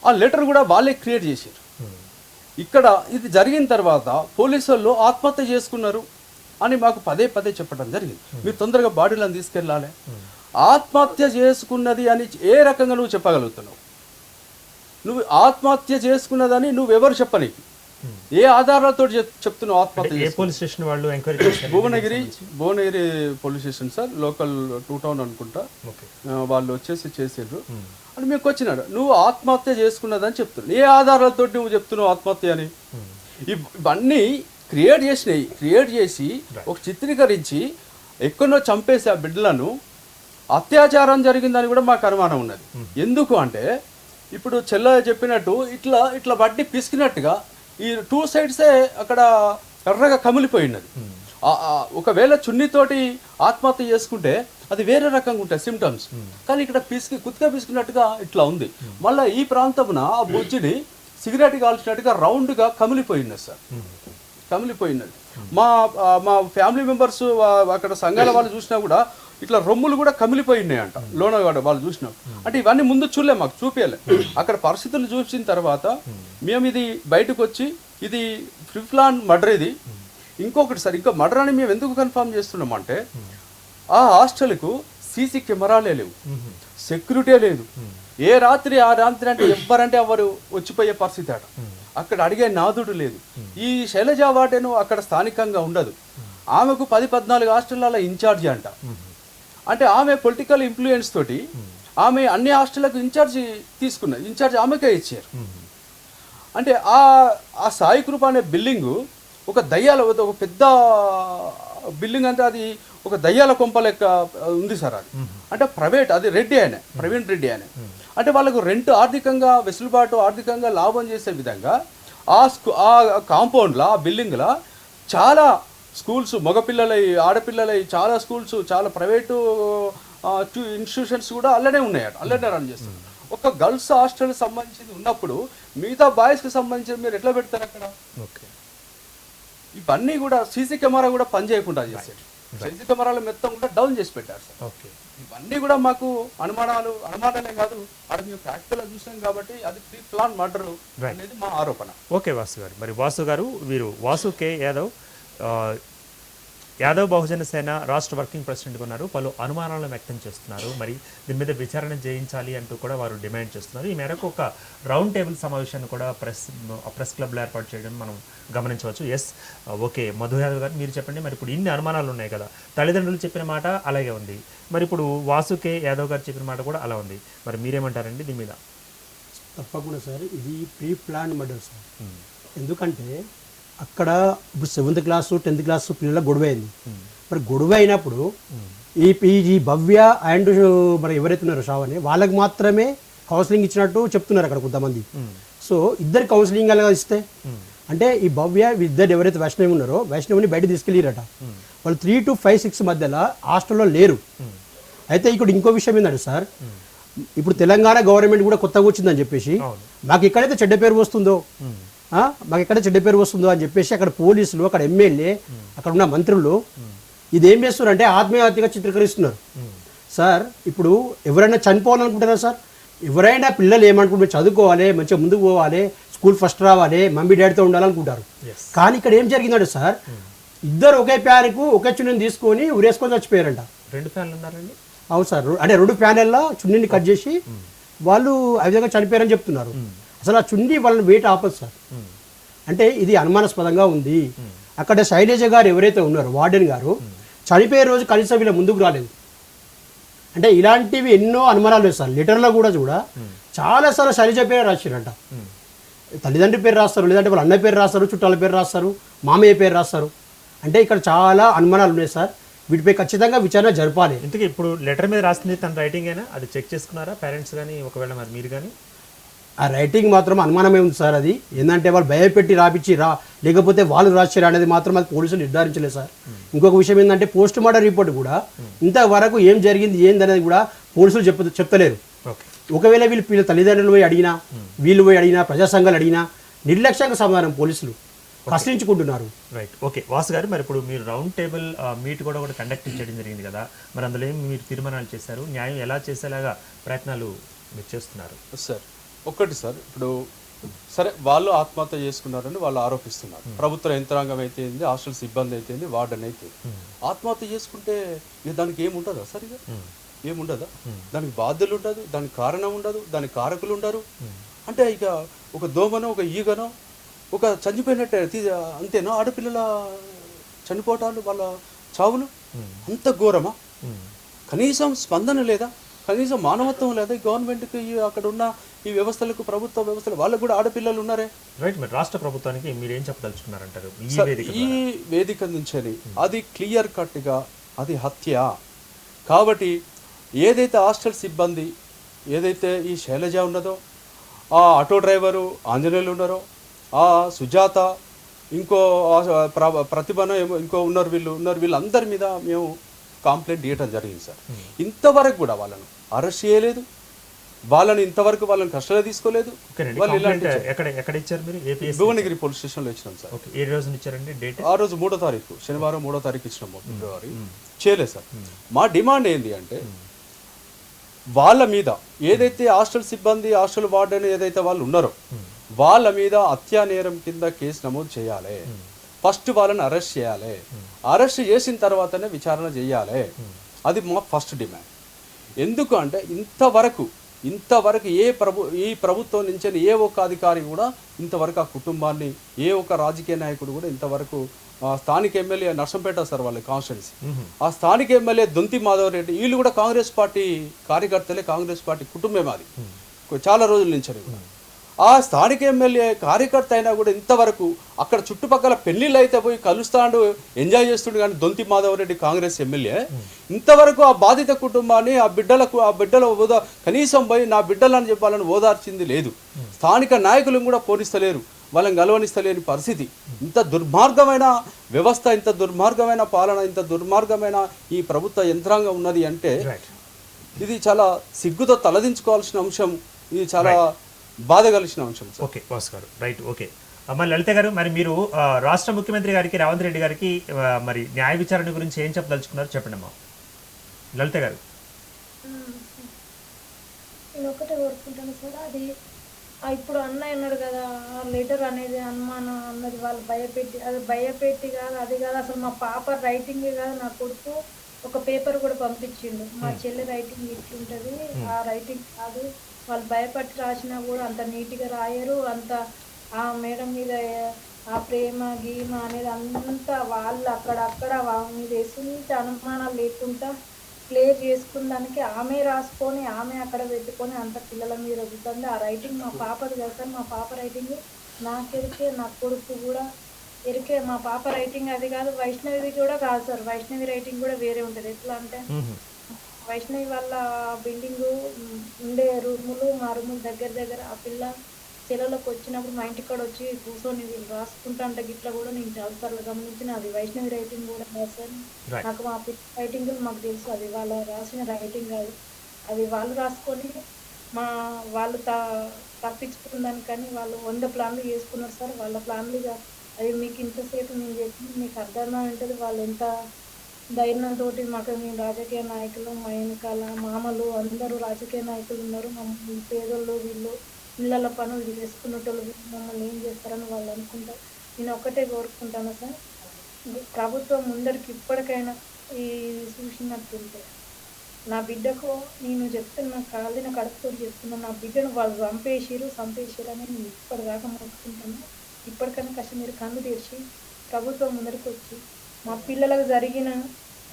ఆ లెటర్ కూడా వాళ్ళే క్రియేట్ చేశారు. ఇక్కడ ఇది జరిగిన తర్వాత పోలీసు వాళ్ళు ఆత్మహత్య చేసుకున్నారు అని మాకు పదే చెప్పడం జరిగింది. మీరు తొందరగా బాడీలను తీసుకెళ్ళాలి. ఆత్మహత్య చేసుకున్నది అని ఏ రకంగా నువ్వు చెప్పగలుగుతున్నావు? నువ్వు ఆత్మహత్య చేసుకున్నదని నువ్వెవరు చెప్పనీకి? ఏ ఆధారాలతో చెప్తున్నావు ఆత్మహత్య? పోలీస్ స్టేషన్ వాళ్ళు ఎంక్వైరీ చేశారు. Bhuvanagiri police station sir, local 2 town అనుకుంటా, వాళ్ళు వచ్చేసి చేసారు అని మీకు వచ్చినాడు. నువ్వు ఆత్మహత్య చేసుకున్నదని చెప్తున్నావు, ఏ ఆధారాలతో నువ్వు చెప్తున్నావు ఆత్మహత్య అని? ఇవన్నీ క్రియేట్ చేసి ఒక చిత్రీకరించి ఎక్కడో చంపేసి ఆ బిడ్డలను అత్యాచారం జరిగిందని కూడా మాకు అనుమానం ఉన్నది. ఎందుకు అంటే ఇప్పుడు చెల్ల చెప్పినట్టు ఇట్లా బట్టి పిసికినట్టుగా ఈ 2 సైడ్సే అక్కడ ఎర్రగా కమిలిపోయినది. ఒకవేళ చున్నీతోటి ఆత్మహత్య చేసుకుంటే అది వేరే రకంగా ఉంటాయి సిమ్టమ్స్, కానీ ఇక్కడ కుత్తుగా పిసికినట్టుగా ఇట్లా ఉంది. మళ్ళీ ఈ ప్రాంతమున ఆ బొజ్జిని సిగరెట్ కాల్చినట్టుగా రౌండ్గా కమిలిపోయినది సార్, కమిలిపోయినది. మా ఫ్యామిలీ మెంబర్స్ అక్కడ సంఘాల వాళ్ళు చూసినా కూడా ఇట్లా రొమ్ములు కూడా కమిలిపోయినాయంట లోనగాడ వాళ్ళు చూసినాం. అంటే ఇవన్నీ ముందు చూడలే, మాకు చూపించలే. అక్కడ పరిస్థితులు చూసిన తర్వాత మేము ఇది బయటకు వచ్చి ఇది ప్రిప్లాన్ మర్డర్. ఇది ఇంకొకటి సార్, ఇంకో మర్డర్ అని మేము ఎందుకు కన్ఫర్మ్ చేస్తున్నామంటే ఆ హాస్టల్కు సీసీ కెమెరాలే లేవు, సెక్యూరిటీ లేదు. ఏ రాత్రి ఆ రాత్రి అంటే ఎవరు వచ్చిపోయే పరిస్థితి అట. అక్కడ అడిగే నాదుడు లేదు. ఈ శైలజ వాటేను అక్కడ స్థానికంగా ఉండదు. ఆమెకు 10-14 హాస్టళ్ల ఇన్ఛార్జి అంట. అంటే ఆమె పొలిటికల్ ఇన్ఫ్లుయెన్స్ తోటి ఆమె అన్ని హాస్టళ్లకు ఇన్ఛార్జ్ ఆమెకే ఇచ్చారు. అంటే ఆ సాయి కృప అనే బిల్డింగు ఒక పెద్ద బిల్డింగ్, అంటే అది ఒక దయ్యాల కొంప లెక్క ఉంది సార్. అది అంటే ప్రైవేట్, అది ప్రవీణ్ రెడ్డి ఆయన. అంటే వాళ్ళకు రెంట్ ఆర్థికంగా వెసులుబాటు, ఆర్థికంగా లాభం చేసే విధంగా ఆ కాంపౌండ్లో, ఆ బిల్డింగ్లో చాలా స్కూల్స్, మగపిల్లలై ఆడపిల్లలై చాలా స్కూల్స్, చాలా ప్రైవేటు ఇన్స్టిట్యూషన్స్ కూడా అల్లనే ఉన్నాయట, అల్లనే రన్ చేస్తారు. ఒక గర్ల్స్ హాస్టల్ సంబంధించింది ఉన్నప్పుడు మిగతా బాయ్స్కి సంబంధించి మీరు ఎట్లా పెడతారు అక్కడ? ఇవన్నీ కూడా సీసీ కెమెరా కూడా పనిచేయకుండా చేశారు. సీసీ కెమెరాలు మొత్తం కూడా డౌన్ చేసి పెట్టారు సార్. ఓకే. ఇవన్నీ కూడా మాకు అనుమానాలే కాదు, అక్కడ మేము ప్రాక్టికల్గా చూసాం కాబట్టి అది ప్రీ ప్లాన్ మర్డర్ అనేది మా ఆరోపణ. ఓకే వాసు గారు, మరి వాసు గారు వీరు వాసు కే యాదవ్ యాదవ్ బహుజన సేన రాష్ట్ర వర్కింగ్ ప్రెసిడెంట్గా ఉన్నారు. పలు అనుమానాలను వ్యక్తం చేస్తున్నారు. మరి దీని మీద విచారణ చేయించాలి అంటూ కూడా వారు డిమాండ్ చేస్తున్నారు. ఈ మేరకు ఒక రౌండ్ టేబుల్ సమావేశాన్ని కూడా ప్రెస్ క్లబ్లో ఏర్పాటు చేయడం మనం గమనించవచ్చు. ఓకే మధు యాదవ్ గారు, మీరు చెప్పండి. మరి ఇప్పుడు ఇన్ని అనుమానాలు ఉన్నాయి కదా, తల్లిదండ్రులు చెప్పిన మాట అలాగే ఉంది, మరి ఇప్పుడు వాసు కే యాదవ్ గారు చెప్పిన మాట కూడా అలా ఉంది, మరి మీరేమంటారండి దీని మీద? తప్పకుండా సార్, ఇది ప్రీ ప్లాన్ మర్డర్ సార్. ఎందుకంటే అక్కడ ఇప్పుడు 7th క్లాసు 10th క్లాసు పిల్లల గొడవ అయింది. మరి గొడవ అయినప్పుడు ఈ భవ్య అండ్ మరి ఎవరైతే ఉన్నారో శ్రావణి వాళ్ళకి మాత్రమే కౌన్సిలింగ్ ఇచ్చినట్టు చెప్తున్నారు అక్కడ కొంతమంది. సో ఇద్దరు కౌన్సిలింగ్ అలాగా ఇస్తే అంటే ఈ భవ్య ఇద్దరు ఎవరైతే వైష్ణవి ఉన్నారో వైష్ణవిని బయట తీసుకెళ్ళిరట. వాళ్ళు 3 to 5, 6 మధ్యలో హాస్టల్లో లేరు. అయితే ఇక్కడ ఇంకో విషయం ఏంటంటే సార్, ఇప్పుడు తెలంగాణ గవర్నమెంట్ కూడా కొత్తగా వచ్చిందని చెప్పేసి మాకు ఎక్కడైతే చెడ్డ పేరు వస్తుందో అని చెప్పేసి అక్కడ పోలీసులు, అక్కడ ఎమ్మెల్యే, అక్కడ ఉన్న మంత్రులు ఇదేం చేస్తున్నారు అంటే ఆత్మహత్యగా చిత్రీకరిస్తున్నారు సార్. ఇప్పుడు ఎవరైనా చనిపోవాలనుకుంటారా సార్? ఎవరైనా పిల్లలు ఏమనుకుంటారు, చదువుకోవాలి, మంచిగా ముందుకు పోవాలి, స్కూల్ ఫస్ట్ రావాలి, మమ్మీ డాడీతో ఉండాలనుకుంటారు. కానీ ఇక్కడ ఏం జరిగిందంటే సార్, ఇద్దరు ఒకే ప్యాన్కు ఒకే చున్నీని తీసుకొని ఉరేసుకొని చచ్చిపోయారంట. 2 ఫ్యాన్లు ఉన్నారండి? అవును సార్, అంటే 2 ప్యానెల్లో చున్నీని కట్ చేసి వాళ్ళు ఆ విధంగా చనిపోయారని చెప్తున్నారు. అసలు ఆ చున్నీ వాళ్ళని వెయిట్ ఆపదు సార్. అంటే ఇది అనుమానాస్పదంగా ఉంది. అక్కడ శైలజ గారు ఎవరైతే ఉన్నారో వార్డెన్ గారు చనిపోయే రోజు కనీసం వీళ్ళ ముందుకు రాలేదు. అంటే ఇలాంటివి ఎన్నో అనుమానాలు లేదు సార్. లెటర్లో కూడా చాలాసార్లు శైలజ పేరు రాశారంట. తల్లిదండ్రి పేరు రాస్తారు, లేదంటే వాళ్ళ అన్న పేరు రాస్తారు, చుట్టాల పేరు రాస్తారు, మామయ్య పేరు రాస్తారు. అంటే ఇక్కడ చాలా అనుమానాలు ఉన్నాయి సార్. వీటిపై ఖచ్చితంగా విచారణ జరపాలి. ఇంతకీ ఇప్పుడు లెటర్ మీద రాసింది తన రైటింగ్ అయినా అది చెక్ చేసుకున్నారా పేరెంట్స్ కానీ, ఒకవేళ మరి మీరు కానీ? ఆ రైటింగ్ మాత్రం అనుమానమే ఉంది సార్. అది ఏంటంటే వాళ్ళు భయపెట్టి రాపిచ్చి లేకపోతే వాళ్ళు రాశారు అనేది మాత్రం అది పోలీసులు నిర్ధారించలేదు సార్. ఇంకొక విషయం ఏంటంటే పోస్ట్ మార్టం రిపోర్ట్ కూడా ఇంతవరకు ఏం జరిగింది ఏందనేది కూడా పోలీసులు చెప్తలేరు. ఒకవేళ వీళ్ళు తల్లిదండ్రులు పోయి అడిగినా, వీళ్ళు పోయి అడిగినా, ప్రజా సంఘాలు అడిగినా నిర్లక్ష్యంగా సమాధానం పోలీసులు ప్రశ్నించుకుంటున్నారు. రైట్. ఓకే వాసు గారు, మరి ఇప్పుడు మీరు రౌండ్ టేబుల్ మీట్ కూడా ఒకటి కండక్ట్ చేయడం జరిగింది కదా, మరి అందులో ఏం మీరు తీర్మానాలు చేశారు, న్యాయం ఎలా చేసేలాగా ప్రయత్నాలు మీరు చేస్తున్నారు? సార్ ఒక్కటి సార్, ఇప్పుడు సరే వాళ్ళు ఆత్మహత్య చేసుకున్నారని వాళ్ళు ఆరోపిస్తున్నారు. ప్రభుత్వ యంత్రాంగం అయితే ఏంది, హాస్టల్ సిబ్బంది అయితే ఏంది, వార్డెన్ అయితే ఆత్మహత్య చేసుకుంటే ఇక దానికి ఏముంటుందా సార్? ఇక ఏముండదా? దానికి బాధ్యులు ఉండదు, దానికి కారణం ఉండదు, దానికి కారకులు ఉండరు. అంటే ఇక ఒక దోమనో ఒక ఈగనో ఒక చనిపోయినట్టే అంతేనా? ఆడపిల్లల చనిపోవటాలు, వాళ్ళ చావులు అంత ఘోరమా? కనీసం స్పందన లేదా? కనీసం మానవత్వం లేదా? గవర్నమెంట్కి అక్కడ ఉన్న ఈ వ్యవస్థలకు, ప్రభుత్వ వ్యవస్థలు వాళ్ళకు కూడా ఆడపిల్లలు ఉన్నారే. రైట్. మరి రాష్ట్ర ప్రభుత్వానికి మీరు ఏం చెప్పదలుచుకున్నారంటారు ఈ వేదిక నుంచి? అది క్లియర్ కట్గా అది హత్య. కాబట్టి ఏదైతే హాస్టల్ సిబ్బంది, ఏదైతే ఈ శైలజ ఉన్నదో, ఆ ఆటో డ్రైవరు ఆంజనేయులు ఉన్నారో, ఆ సుజాత, ఇంకో ప్రతిభను ఇంకో వీళ్ళందరి మీద మేము కంప్లైంట్ ఇవ్వడం జరిగింది సార్. ఇంతవరకు కూడా వాళ్ళను అరెస్ట్ చేయలేదు, వాళ్ళని ఇంతవరకు వాళ్ళని కస్టడీలో తీసుకోలేదు. భువనగిరి పోలీస్ స్టేషన్లో ఇచ్చినాం సార్. ఏ రోజు ఇచ్చారండి డేట్? ఆ రోజు 3వ తారీఖు, శనివారం 3వ తారీఖు ఇచ్చినాము ఫిబ్రవరి. చేయలేదు సార్. మా డిమాండ్ ఏంటి అంటే వాళ్ళ మీద ఏదైతే హాస్టల్ సిబ్బంది, హాస్టల్ వార్డెన్ ఏదైతే వాళ్ళు ఉన్నారో వాళ్ళ మీద హత్యా నేరం కింద కేసు నమోదు చేయాలి. ఫస్ట్ వాళ్ళని అరెస్ట్ చేయాలి. అరెస్ట్ చేసిన తర్వాతనే విచారణ చేయాలి. అది మా ఫస్ట్ డిమాండ్. ఎందుకు అంటే ఇంతవరకు ఈ ప్రభుత్వం నుంచి ఏ ఒక్క అధికారి కూడా ఇంతవరకు ఆ కుటుంబాన్ని, ఏ ఒక్క రాజకీయ నాయకుడు కూడా ఇంతవరకు, స్థానిక ఎమ్మెల్యే నర్సంపేట సార్ వాళ్ళ కాన్స్టిట్యున్సీ, ఆ స్థానిక ఎమ్మెల్యే దొంతి మాధవ్ రెడ్డి, వీళ్ళు కూడా కాంగ్రెస్ పార్టీ కార్యకర్తలే, కాంగ్రెస్ పార్టీ కుటుంబమే అది చాలా రోజుల నుంచి కూడా. ఆ స్థానిక ఎమ్మెల్యే కార్యకర్త అయినా కూడా ఇంతవరకు అక్కడ చుట్టుపక్కల పెళ్లిళ్ళు అయితే పోయి కలుస్తాడు, ఎంజాయ్ చేస్తుండే. కానీ దొంతి మాధవ్ రెడ్డి కాంగ్రెస్ ఎమ్మెల్యే ఇంతవరకు ఆ బాధిత కుటుంబాన్ని, ఆ బిడ్డల కనీసం పోయి నా బిడ్డలని చెప్పాలని ఓదార్చింది లేదు. స్థానిక నాయకులను కూడా పోనిస్తలేరు, వాళ్ళని గెలవనిస్తలేని పరిస్థితి. ఇంత దుర్మార్గమైన వ్యవస్థ, ఇంత దుర్మార్గమైన పాలన, ఇంత దుర్మార్గమైన ఈ ప్రభుత్వ యంత్రాంగం ఉన్నది అంటే ఇది చాలా సిగ్గుతో తలదించుకోవాల్సిన అంశం. ఇది చాలా బాధ కలిసిన అంశం. ఓకే వాసు గారు, రైట్. ఓకే అమ్మ లలిత గారు, మరి మీరు రాష్ట్ర ముఖ్యమంత్రి గారికి రేవంత్ రెడ్డి గారికి మరి న్యాయ విచారణ గురించి ఏం చెప్పదలుచుకున్నారు చెప్పండి అమ్మా లలిత గారు. నేను ఒకటే కోరుకుంటాను సార్, అది ఇప్పుడు అన్నయ్య అన్నాడు కదా, ఆ లెటర్ అనేది అనుమానం అన్నది వాళ్ళు భయపెట్టి, అది భయపెట్టి కాదు, అది కాదు, అసలు మా పాప రైటింగే కాదు, నా కొడుకు ఒక పేపర్ కూడా పంపించిండు, మా చెల్లి రైటింగ్ ఇట్లుంటుంది, ఆ రైటింగ్ కాదు, వాళ్ళు భయపట్టి రాసినా కూడా అంత నీట్గా రాయరు, అంత ఆ మేడం మీద ఆ ప్రేమ గీమ అనేది అంతా వాళ్ళు అక్కడక్కడ వాళ్ళ మీద ఎసుంటి అనుమానాలు లేకుండా క్లియర్ చేసుకున్నానికి ఆమె రాసుకొని ఆమె అక్కడ పెట్టుకొని అంత పిల్లల మీద రుద్దుతుంది. ఆ రైటింగ్ మా పాపది కదా సార్, మా పాప రైటింగ్ నాకెరికే, నా కొడుకు కూడా ఎరికే, మా పాప రైటింగ్ అది కాదు, వైష్ణవి కూడా కాదు సార్, వైష్ణవి రైటింగ్ కూడా వేరే ఉంటుంది. ఎట్లా అంటే వైష్ణవి వాళ్ళ బిల్డింగ్ ఉండే రూములు మా రూములు దగ్గర దగ్గర, ఆ పిల్ల చెల్లెలకు వచ్చినప్పుడు మా ఇంటికాడ వచ్చి కూర్చొని వీళ్ళు రాసుకుంటా అంటే గిట్లా కూడా నేను చాలాసార్లు గమనించిన, అది వైష్ణవి రైటింగ్ కూడా కాదు సార్. నాకు మా రైటింగ్ మాకు తెలుసు, అది వాళ్ళ రాసిన రైటింగ్ కాదు, అది వాళ్ళు రాసుకొని మా వాళ్ళు తప్పించుకుందానికి కానీ వాళ్ళు 100 ప్లాన్లు చేసుకున్నారు సార్. వాళ్ళ ప్లాన్లుగా అది మీకు ఇంతసేపు నేను చెప్పి మీకు అర్థమై ఉంటుంది, వాళ్ళు ఎంత ధైర్యంతో మాకు, మేము రాజకీయ నాయకులు, మా వెనకాల మామలు అందరూ రాజకీయ నాయకులు ఉన్నారు, మమ్మల్ని పేదోళ్ళు వీళ్ళు ఇళ్ళ పనులు చేసుకున్నటోళ్ళు మమ్మల్ని ఏం చేస్తారని వాళ్ళు అనుకుంటారు. నేను ఒక్కటే కోరుకుంటాను సార్, ప్రభుత్వం ముందరికి ఇప్పటికైనా ఈ చూసినట్టుంటే నా బిడ్డకు నేను చెప్తున్నా, కాలిన కడుపుతో చెప్తున్నా, నా బిడ్డను వాళ్ళు చంపేసిరు అని నేను ఇప్పటిదాకా మొక్కుకుంటాను. ఇప్పటికైనా కష్టం మీరు కన్ను తెరిచి ప్రభుత్వం ముందరికి వచ్చి మా పిల్లలకు జరిగిన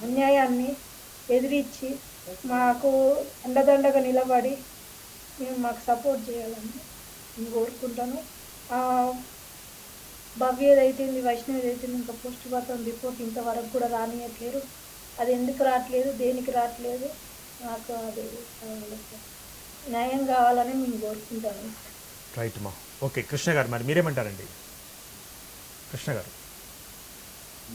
అన్యాయాన్ని ఎదిరించి మాకు అండదండగా నిలబడి మేము మాకు సపోర్ట్ చేయాలని నేను కోరుకుంటాను. భవ్య ఏదైతుంది, వైష్ణవి ఏదైతుంది, ఇంకా పోస్ట్ మార్టం రిపోర్ట్ ఇంతవరకు కూడా రానియట్లేరు. అది ఎందుకు రావట్లేదు, దేనికి రావట్లేదు, నాకు అది న్యాయం కావాలని నేను కోరుకుంటాను. రైట్ మా ఓకే. కృష్ణ గారు, మరి మీరేమంటారండి? కృష్ణ గారు,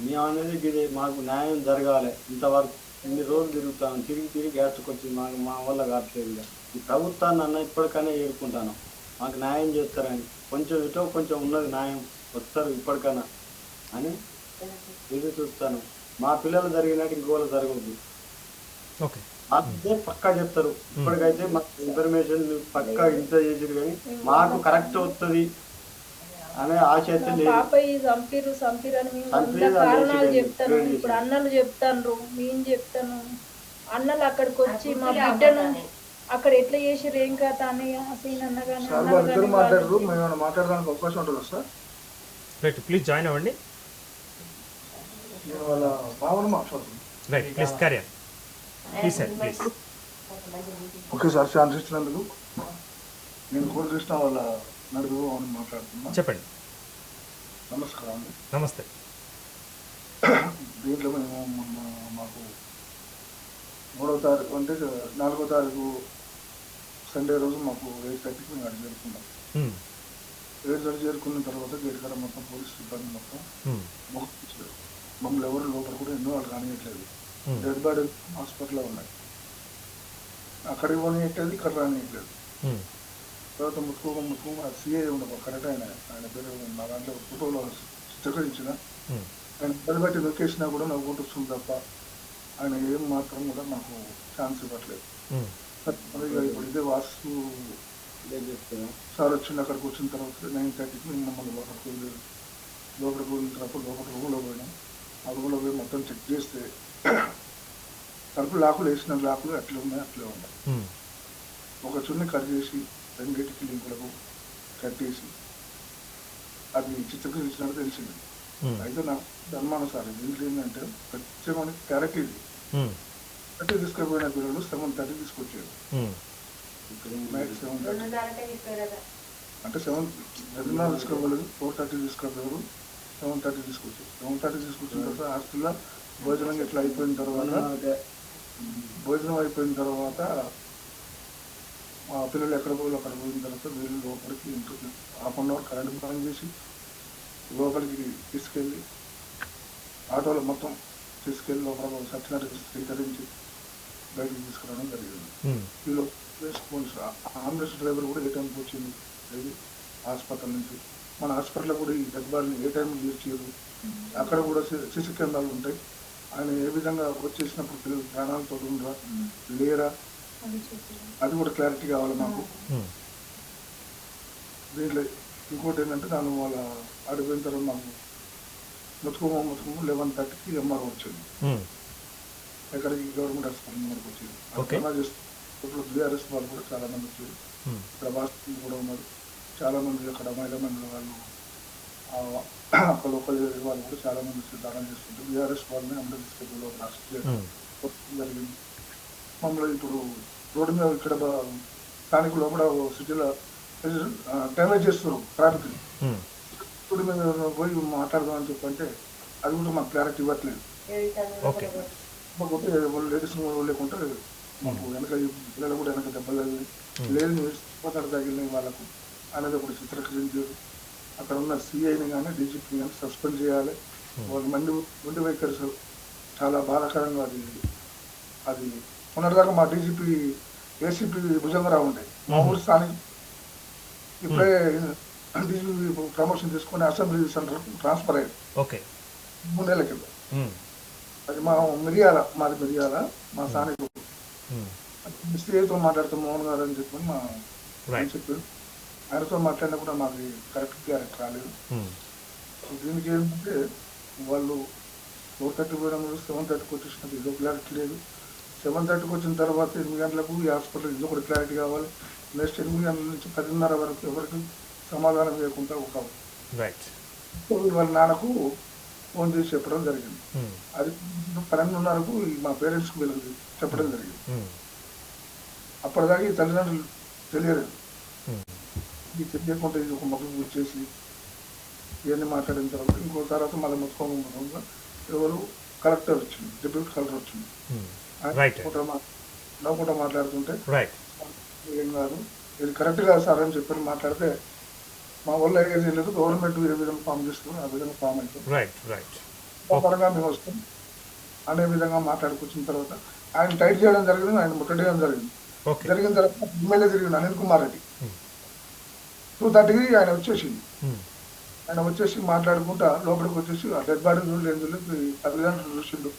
మేము అనేది ఇది మాకు న్యాయం జరగాలి. ఇంతవరకు ఇన్ని రోజులు తిరుగుతాను, తిరిగి గ్యాస్కి మా వల్ల కావట్లేదు. ఈ ప్రభుత్వాన్ని అన్న ఇప్పటికైనా ఏడుకుంటాను, మాకు న్యాయం చేస్తారని, కొంచెం ఇటో కొంచెం ఉన్నది న్యాయం వస్తారు ఇప్పటికైనా అని ఎదురు చూస్తాను. మా పిల్లలు జరిగినట్టు ఇంకోళ్ళు జరగవద్దు, ఓకే అదే పక్కా చెప్తారు. ఇప్పటికైతే మాకు ఇన్ఫర్మేషన్ పక్కా ఇంత చేసారు, కానీ మాకు కరెక్ట్ వస్తుంది అనే ఆశ అయితే లేదు. పాప చంపిరు అని మేము కారణాలు చెప్తాను. ఇప్పుడు అన్నలు చెప్తాను, మేము చెప్తాను, అన్నలు అక్కడికి వచ్చి మా బిడ్డను అక్కడ ఎట్లా చేసిర్రు ఏం కథ అని సీన్ అన్న కానీ మాట్లాడడానికి అవకాశం ఉంటుందా సార్? రైట్, ప్లీజ్ జాయిన్ అవ్వండి. వాళ్ళ భావన మాట్లాడుతుంది. Right, please carry on. Please sir, please. Okay sir, chance ఇచ్చినందుకు నేను కోరుకృష్ణ వాళ్ళ నడుగు అని మాట్లాడుతున్నా. చెప్పండి. నమస్కారం అండి. నమస్తే. దీంట్లో మేము మాకు 3వ తారీఖు అంటే 4వ తారీఖు సండే రోజు మాకు 8:30కి మేము అడిగి చేరుకున్నాం. 8:30 చేరుకున్న తర్వాత గేట్ కాడ మొత్తం పోలీస్ సిబ్బంది మొత్తం మమ్మల్ని ఎవరు లోపల కూడా ఎన్నో వాళ్ళు రానియట్లేదు. డెడ్ బాడీ హాస్పిటల్లో ఉన్నాయి, అక్కడికి పోనీయట్లేదు, ఇక్కడ రానియట్లేదు. తర్వాత ముట్టుకోక సిఐ ఉండవు కరెక్ట్ ఆయన పేరు నా దాంట్లో ఫోటోలో చిత్రీకరించిన ఆయన దాన్ని బట్టి నొక్కేసినా కూడా నవ్వుకుంటూ వస్తుంది తప్ప ఆయన ఏం మాత్రం కూడా నాకు ఛాన్స్ ఇవ్వట్లేదు. ఇప్పుడు ఇదే వాసు సార్ వచ్చింది, అక్కడికి వచ్చిన తర్వాత 9:30కి మమ్మల్ని లోపలికి వెళ్ళిన తర్వాత లోపల రూమ్లో పోయినాం. ఆ రూమ్లో పోయి మొత్తం చెక్ చేస్తే తలుపు లాకులు వేసిన లాకులు అట్లే ఉన్నాయి. ఒక చున్ని కట్ చేసి రెండింటికి లింకులకు కట్టేసి అది చిత్రీకరించినట్టు తెలిసింది. అయితే నాకు అనుమానం సార్, దీంట్లో ఏంటంటే ప్రత్యేకమైన క్యారెక్ట్ ఇది 30 తీసుకుపోయిన పిల్లలు 7:30 తీసుకొచ్చారు. నైట్ 7:30 అంటే 7:30 తీసుకోలేదు, 4:30 తీసుకుపోయారు, 7:30 తీసుకొచ్చారు. 7:30 తీసుకొచ్చిన తర్వాత హాస్టల్లో భోజనం ఇట్లా అయిపోయిన తర్వాత పిల్లలు ఎక్కడ పోయి అక్కడ పోయిన తర్వాత వీళ్ళు లోపలికి ఇంటికి 1/2 అవర్ కరెంట్ బంద్ చేసి లోపలికి తీసుకెళ్ళి ఆటోలో మొత్తం తీసుకెళ్ళి లోపల సత్యనారాయణ స్వీకరించి బయటకు తీసుకురావడం జరిగింది. వీళ్ళు అంబులెన్స్ డ్రైవర్ కూడా ఏ టైంకి వచ్చింది హాస్పిటల్ నుంచి మన హాస్పిటల్లో కూడా ఈ డెడ్ బాడీని ఏ టైం తీర్చారు, అక్కడ కూడా సీసీ కెమెరాలు ఉంటాయి. ఆయన ఏ విధంగా వచ్చేసినప్పుడు పిల్లలు ప్రాణాలతో ఉండరా లేరా అది కూడా క్లారిటీ కావాలి మాకు. దీంట్లో ఇంకోటి ఏంటంటే దాని వాళ్ళ అడిగిన తర్వాత మాకు మొత్తుకోమో 11:30కి ఎంఆర్ఓ వచ్చింది. ఎక్కడికి గవర్నమెంట్ హాస్పిటల్ మనకు వచ్చింది. అక్కడ ఇప్పుడు బీఆర్ఎస్ వాళ్ళు కూడా చాలా మంది వచ్చారు. ఇక్కడ వాస్తు కూడా ఉన్నారు చాలా మంది. అక్కడ మహిళా మండలి వాళ్ళు అక్కడ లోకల్ వాళ్ళు కూడా చాలా మంది దానం చేస్తుంటారు. బీఆర్ఎస్ వాళ్ళని అందరూ తీసుకెళ్ళి అరెస్ట్ జరిగింది. మమ్మల్ని ఇప్పుడు రోడ్డు మీద ఇక్కడ స్థానిక లోపల సిటీలో డ్యామేజ్ చేస్తారు ట్రాఫిక్. రోడ్డు మీద పోయి మాట్లాడదామని చెప్పంటే అది కూడా మాకు క్లారిటీ ఇవ్వట్లేదు. మాకుంటే లేడీస్ లేకుంటే మాకు వెనక పిల్లలు కూడా వెనక దెబ్బలు లేదు తగిలినాయి వాళ్ళకు అనేది ఒకటి చిత్రీకరించారు. అక్కడ ఉన్న సిఐని కానీ డీజీపీని కానీ సస్పెండ్ చేయాలి. వాళ్ళ మంది వైఖరి చాలా బాధాకరంగా అది మొన్నటిదాకా మా డీజీపీ ఏసీపీ భుజంగరావు ఉంటాయి మా ఊరు స్థానిక. ఇప్పుడే డీజీపీ ప్రమోషన్ తీసుకుని అసెంబ్లీ సెంటర్ ట్రాన్స్ఫర్ అయ్యారు 3 నెలల కింద. అది మాది మిరియాల మా స్థానికుడు సిఐతో మాట్లాడుతూ మోహన్ గారు అని చెప్పి మా చెప్పారు. ఆయనతో మాట్లాడినా కూడా మాకు కరెక్ట్ క్లారిటీ రాలేదు. దీనికి ఏంటంటే వాళ్ళు 4:30 పోయిన 7:30కి వచ్చేసినప్పుడు ఇదో క్లారిటీ లేదు. 7:30కి వచ్చిన తర్వాత 8 గంటలకు ఈ హాస్పిటల్ ఇదో కూడా క్లారిటీ కావాలి. నెక్స్ట్ 8 గంటల నుంచి 10:30 వరకు ఎవరికి సమాధానం ఇవ్వకుండా ఒక వాళ్ళ నాన్నకు ఫోన్ చేసి చెప్పడం జరిగింది. అది 12:30కు మా పేరెంట్స్కి వీళ్ళకి చెప్పడం జరిగింది. అప్పటిదాకా ఈ తల్లిదండ్రులు తెలియలేదు. ఇది తెలియకుండా ఇది ఒక మగ్గు గుర్చేసి ఇవన్నీ మాట్లాడిన తర్వాత ఇంకో తర్వాత మళ్ళీ మొత్తం ఎవరు కలెక్టర్ వచ్చింది, డిప్యూటీ కలెక్టర్ వచ్చింది. నవ్వుకుంటా మాట్లాడుతుంటే ఏం కాదు ఇది కరెక్ట్ కాదు సార్ అని చెప్పి మాట్లాడితే మా వల్ల ఏది లేదు, గవర్నమెంట్ ఏ విధంగా ఫామ్ చేస్తుంది ఆ విధంగా ఫామ్ అవుతుంది పరంగా మేము వస్తాం అనే విధంగా మాట్లాడుకొచ్చిన తర్వాత ఆయన టైట్ చేయడం జరిగింది. ఆయన ముట్టడియడం జరిగింది. జరిగిన తర్వాత ఎమ్మెల్యే జరిగింది అనిల్ కుమార్ రెడ్డి 2:30కి ఆయన వచ్చేసింది. ఆయన వచ్చేసి మాట్లాడుకుంటా లోపలికి వచ్చేసి ఆ డెడ్ బాడీ చూడలేదు తల్లిదండ్రులు చూసిండు.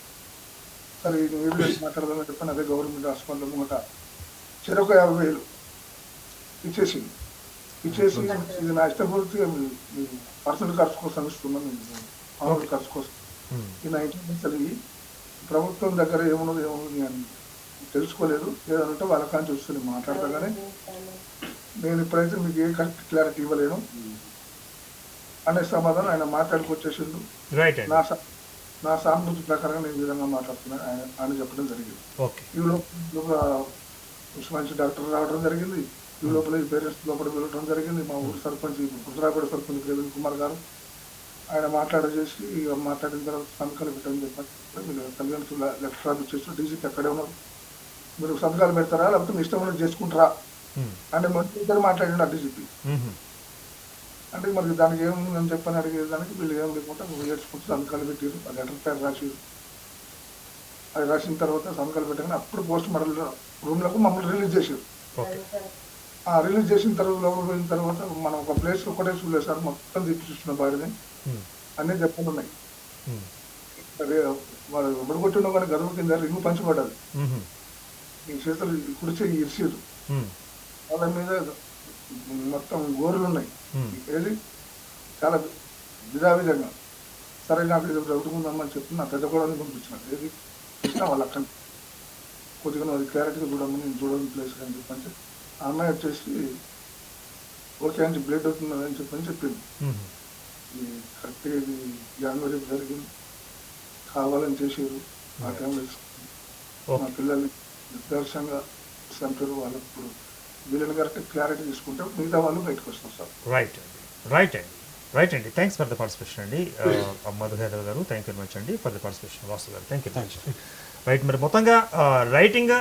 సరే ఏ విధంగా మాట్లాడదామని చెప్పని అదే గవర్నమెంట్ హాస్పిటల్ ముంగట చెరకు 50,000 ఇచ్చేసింది. ఇచ్చేసి ఇది నా ఇష్టపూర్తిగా మీ పర్సనల్ ఖర్చు కోసం ఇస్తున్నాను, మామూలు ఖర్చు కోసం ఈ 19 ప్రభుత్వం దగ్గర ఏమున్నది నేను తెలుసుకోలేదు. ఏదంటే వాళ్ళ కాంచి వస్తుంది మాట్లాడతా కానీ నేను ఇప్పుడైతే మీకు ఏ కరెక్ట్ క్లారిటీ ఇవ్వలేను అనే సమాధానం ఆయన మాట్లాడుకొచ్చేసిండు. నా సానుభూతి ప్రకారంగా నేను ఈ విధంగా మాట్లాడుతున్నాను ఆయన చెప్పడం జరిగింది. ఈ లోపల మంచి డాక్టర్ రావడం జరిగింది. ఈ లోపల ఈ పేరెంట్స్ లోపల వెళ్ళడం జరిగింది. మా ఊరు సర్పంచ్ గుజరాపేట సర్పంచ్ ప్రవీణ్ కుమార్ గారు ఆయన మాట్లాడేసి మాట్లాడిన తర్వాత సంతకాలు పెట్టని చెప్పారు. మీరు తల్లిదండ్రులు లెఫ్ట్ రాబ్ ఇచ్చేసి డీజీపీ అక్కడే ఉన్నారు, మీరు సంతకాలు పెడతారా లేకపోతే మీ ఇష్టం చేసుకుంటారా అంటే ఇద్దరు మాట్లాడిన డీజీపీ. అంటే మరి దానికి ఏముందని చెప్పని అడిగేదానికి వీళ్ళు ఏం లేకుండా ఏడ్చుకుంటూ సంతకాలు పెట్టారు. ఆ లెటర్ ప్యాడ్ రాసారు. అది రాసిన తర్వాత సంతకాలు పెట్టగానే అప్పుడు పోస్ట్ మార్టం రూమ్లకు మమ్మల్ని రిలీజ్ చేశారు. రిలీజ్ చేసిన తర్వాత లోపల పోయిన తర్వాత మనం ఒక ప్లేస్ ఒకటే చూడలేదు సార్, మొత్తం తిప్పి చూసిన బాడీని అన్ని దెబ్బలు ఉన్నాయి. వాళ్ళు ఎప్పుడు కొట్టినా కానీ గర్వ కింద రింగు పంచబడ్డది. ఈ చేతులు కుడిచే ఇరిసిరు, వాళ్ళ మీద మొత్తం గోరులు ఉన్నాయి. ఏది చాలా విధావిధంగా. సరే నాకు ఇది చదువుకుందామని చెప్పి నా పెద్ద కూడా పంపించినాను. ఏది ఇష్టం వాళ్ళు అక్కడ కొద్దిగా అది క్లారిటీగా చూడమని నేను చూడని ప్లేస్ అని చెప్పంటే ఆ అమ్మాయి వచ్చేసి ఓకే అని బ్లడ్ అవుతుంది అని చెప్పని చెప్పింది. ఈ కరెక్ట్గా ఇది జనవరి జరిగింది, కావాలని చేసారు. ఆ టైంలో మా పిల్లల్ని నిర్దర్శంగా చంపారు. వాళ్ళకి ఇప్పుడు వీళ్ళని కరెక్ట్ క్లారిటీ తీసుకుంటే మిగతా వాళ్ళు బయటకు వస్తారు సార్. రైట్ అండి. థ్యాంక్స్ ఫర్ ద పార్టిసిపేషన్ అండి మధుహేదర్ గారు. థ్యాంక్ యూ వెరీ మచ్ అండి ఫర్ ద పార్టిసిపేషన్. వాసు గారు థ్యాంక్ యూ. రైట్, మరి మొత్తంగా రైటింగ్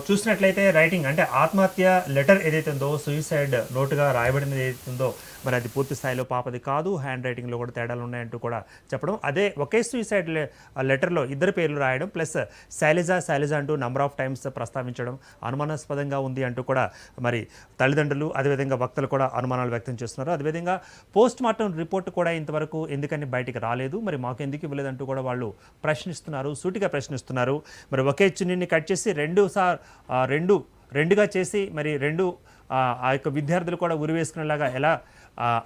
చూసినట్లయితే రైటింగ్ అంటే ఆత్మహత్య లెటర్ ఏదైతే ఉందో, సూసైడ్ నోటుగా రాయబడినది ఏదైతే ఉందో మరి అది పూర్తి స్థాయిలో పాపది కాదు, హ్యాండ్ రైటింగ్లో కూడా తేడాలు ఉన్నాయంటూ కూడా చెప్పడం, అదే ఒకే సూసైడ్ లెటర్లో ఇద్దరు పేర్లు రాయడం ప్లస్ శైలజ అంటూ నంబర్ ఆఫ్ టైమ్స్ ప్రస్తావించడం అనుమానాస్పదంగా ఉంది అంటూ కూడా మరి తల్లిదండ్రులు అదేవిధంగా వక్తలు కూడా అనుమానాలు వ్యక్తం చేస్తున్నారు. అదేవిధంగా పోస్ట్ మార్టం రిపోర్ట్ కూడా ఇంతవరకు ఎందుకని బయటికి రాలేదు, మరి మాకు ఎందుకు ఇవ్వలేదంటూ కూడా వాళ్ళు ప్రశ్నిస్తున్నారు, సూటిగా ప్రశ్నిస్తున్నారు. మరి ఒకే చున్నీని కట్ చేసి రెండుగా చేసి మరి ఆ యొక్క విద్యార్థులు కూడా ఉరివేసుకునేలాగా ఎలా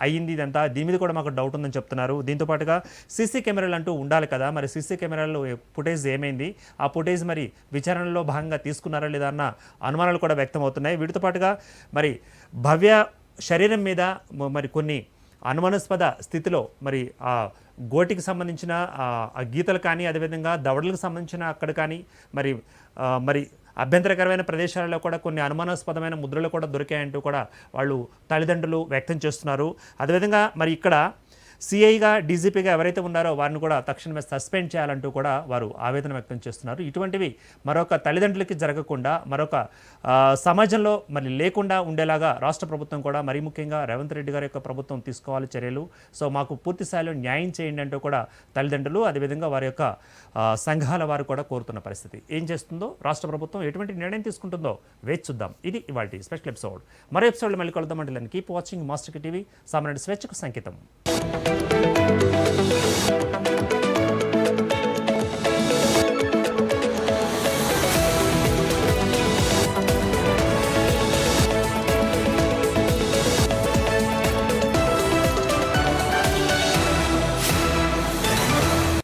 అయ్యింది ఇదంతా, దీని మీద కూడా మాకు డౌట్ ఉందని చెప్తున్నారు. దీంతో పాటుగా సీసీ కెమెరాలు అంటూ ఉండాలి కదా, మరి సీసీ కెమెరాల్లో ఫుటేజ్ ఏమైంది, ఆ ఫుటేజ్ మరి విచారణలో భాగంగా తీసుకున్నారా లేదా అన్న అనుమానాలు కూడా వ్యక్తం అవుతున్నాయి. వీటితో పాటుగా మరి భవ్య శరీరం మీద మరి కొన్ని అనుమానాస్పద స్థితిలో మరి ఆ గోటికి సంబంధించిన ఆ గీతలు కానీ అదేవిధంగా దవడలకు సంబంధించిన అక్కడ కానీ మరి అభ్యంతరకరమైన ప్రదేశాలలో కూడా కొన్ని అనుమానాస్పదమైన ముద్రలు కూడా దొరికాయంటూ కూడా వాళ్ళు తల్లిదండ్రులు వ్యక్తం చేస్తున్నారు. అదేవిధంగా మరి ఇక్కడ సిఐగా డీజీపీగా ఎవరైతే ఉన్నారో వారిని కూడా తక్షణమే సస్పెండ్ చేయాలంటూ కూడా వారు ఆవేదన వ్యక్తం చేస్తున్నారు. ఇటువంటివి మరొక తల్లిదండ్రులకి జరగకుండా మరొక సమాజంలో మరి లేకుండా ఉండేలాగా రాష్ట్ర ప్రభుత్వం కూడా మరీ ముఖ్యంగా రేవంత్ రెడ్డి గారి యొక్క ప్రభుత్వం తీసుకోవాలి చర్యలు. సో మాకు పూర్తి స్థాయిలో న్యాయం చేయండి అంటూ కూడా తల్లిదండ్రులు అదేవిధంగా వారి యొక్క సంఘాల వారు కూడా కోరుతున్న పరిస్థితి. ఏం చేస్తుందో రాష్ట్ర ప్రభుత్వం ఎటువంటి నిర్ణయం తీసుకుంటుందో వేచి చూద్దాం. ఇది ఇవాల్టి స్పెషల్ ఎపిసోడ్. మరో ఎపిసోడ్లో మళ్ళీ కలుద్దాం. అంటే కీప్ వాచింగ్ మాస్టర్ టీవీ, సామాన్యుడి స్వేచ్ఛకు సంకేతం.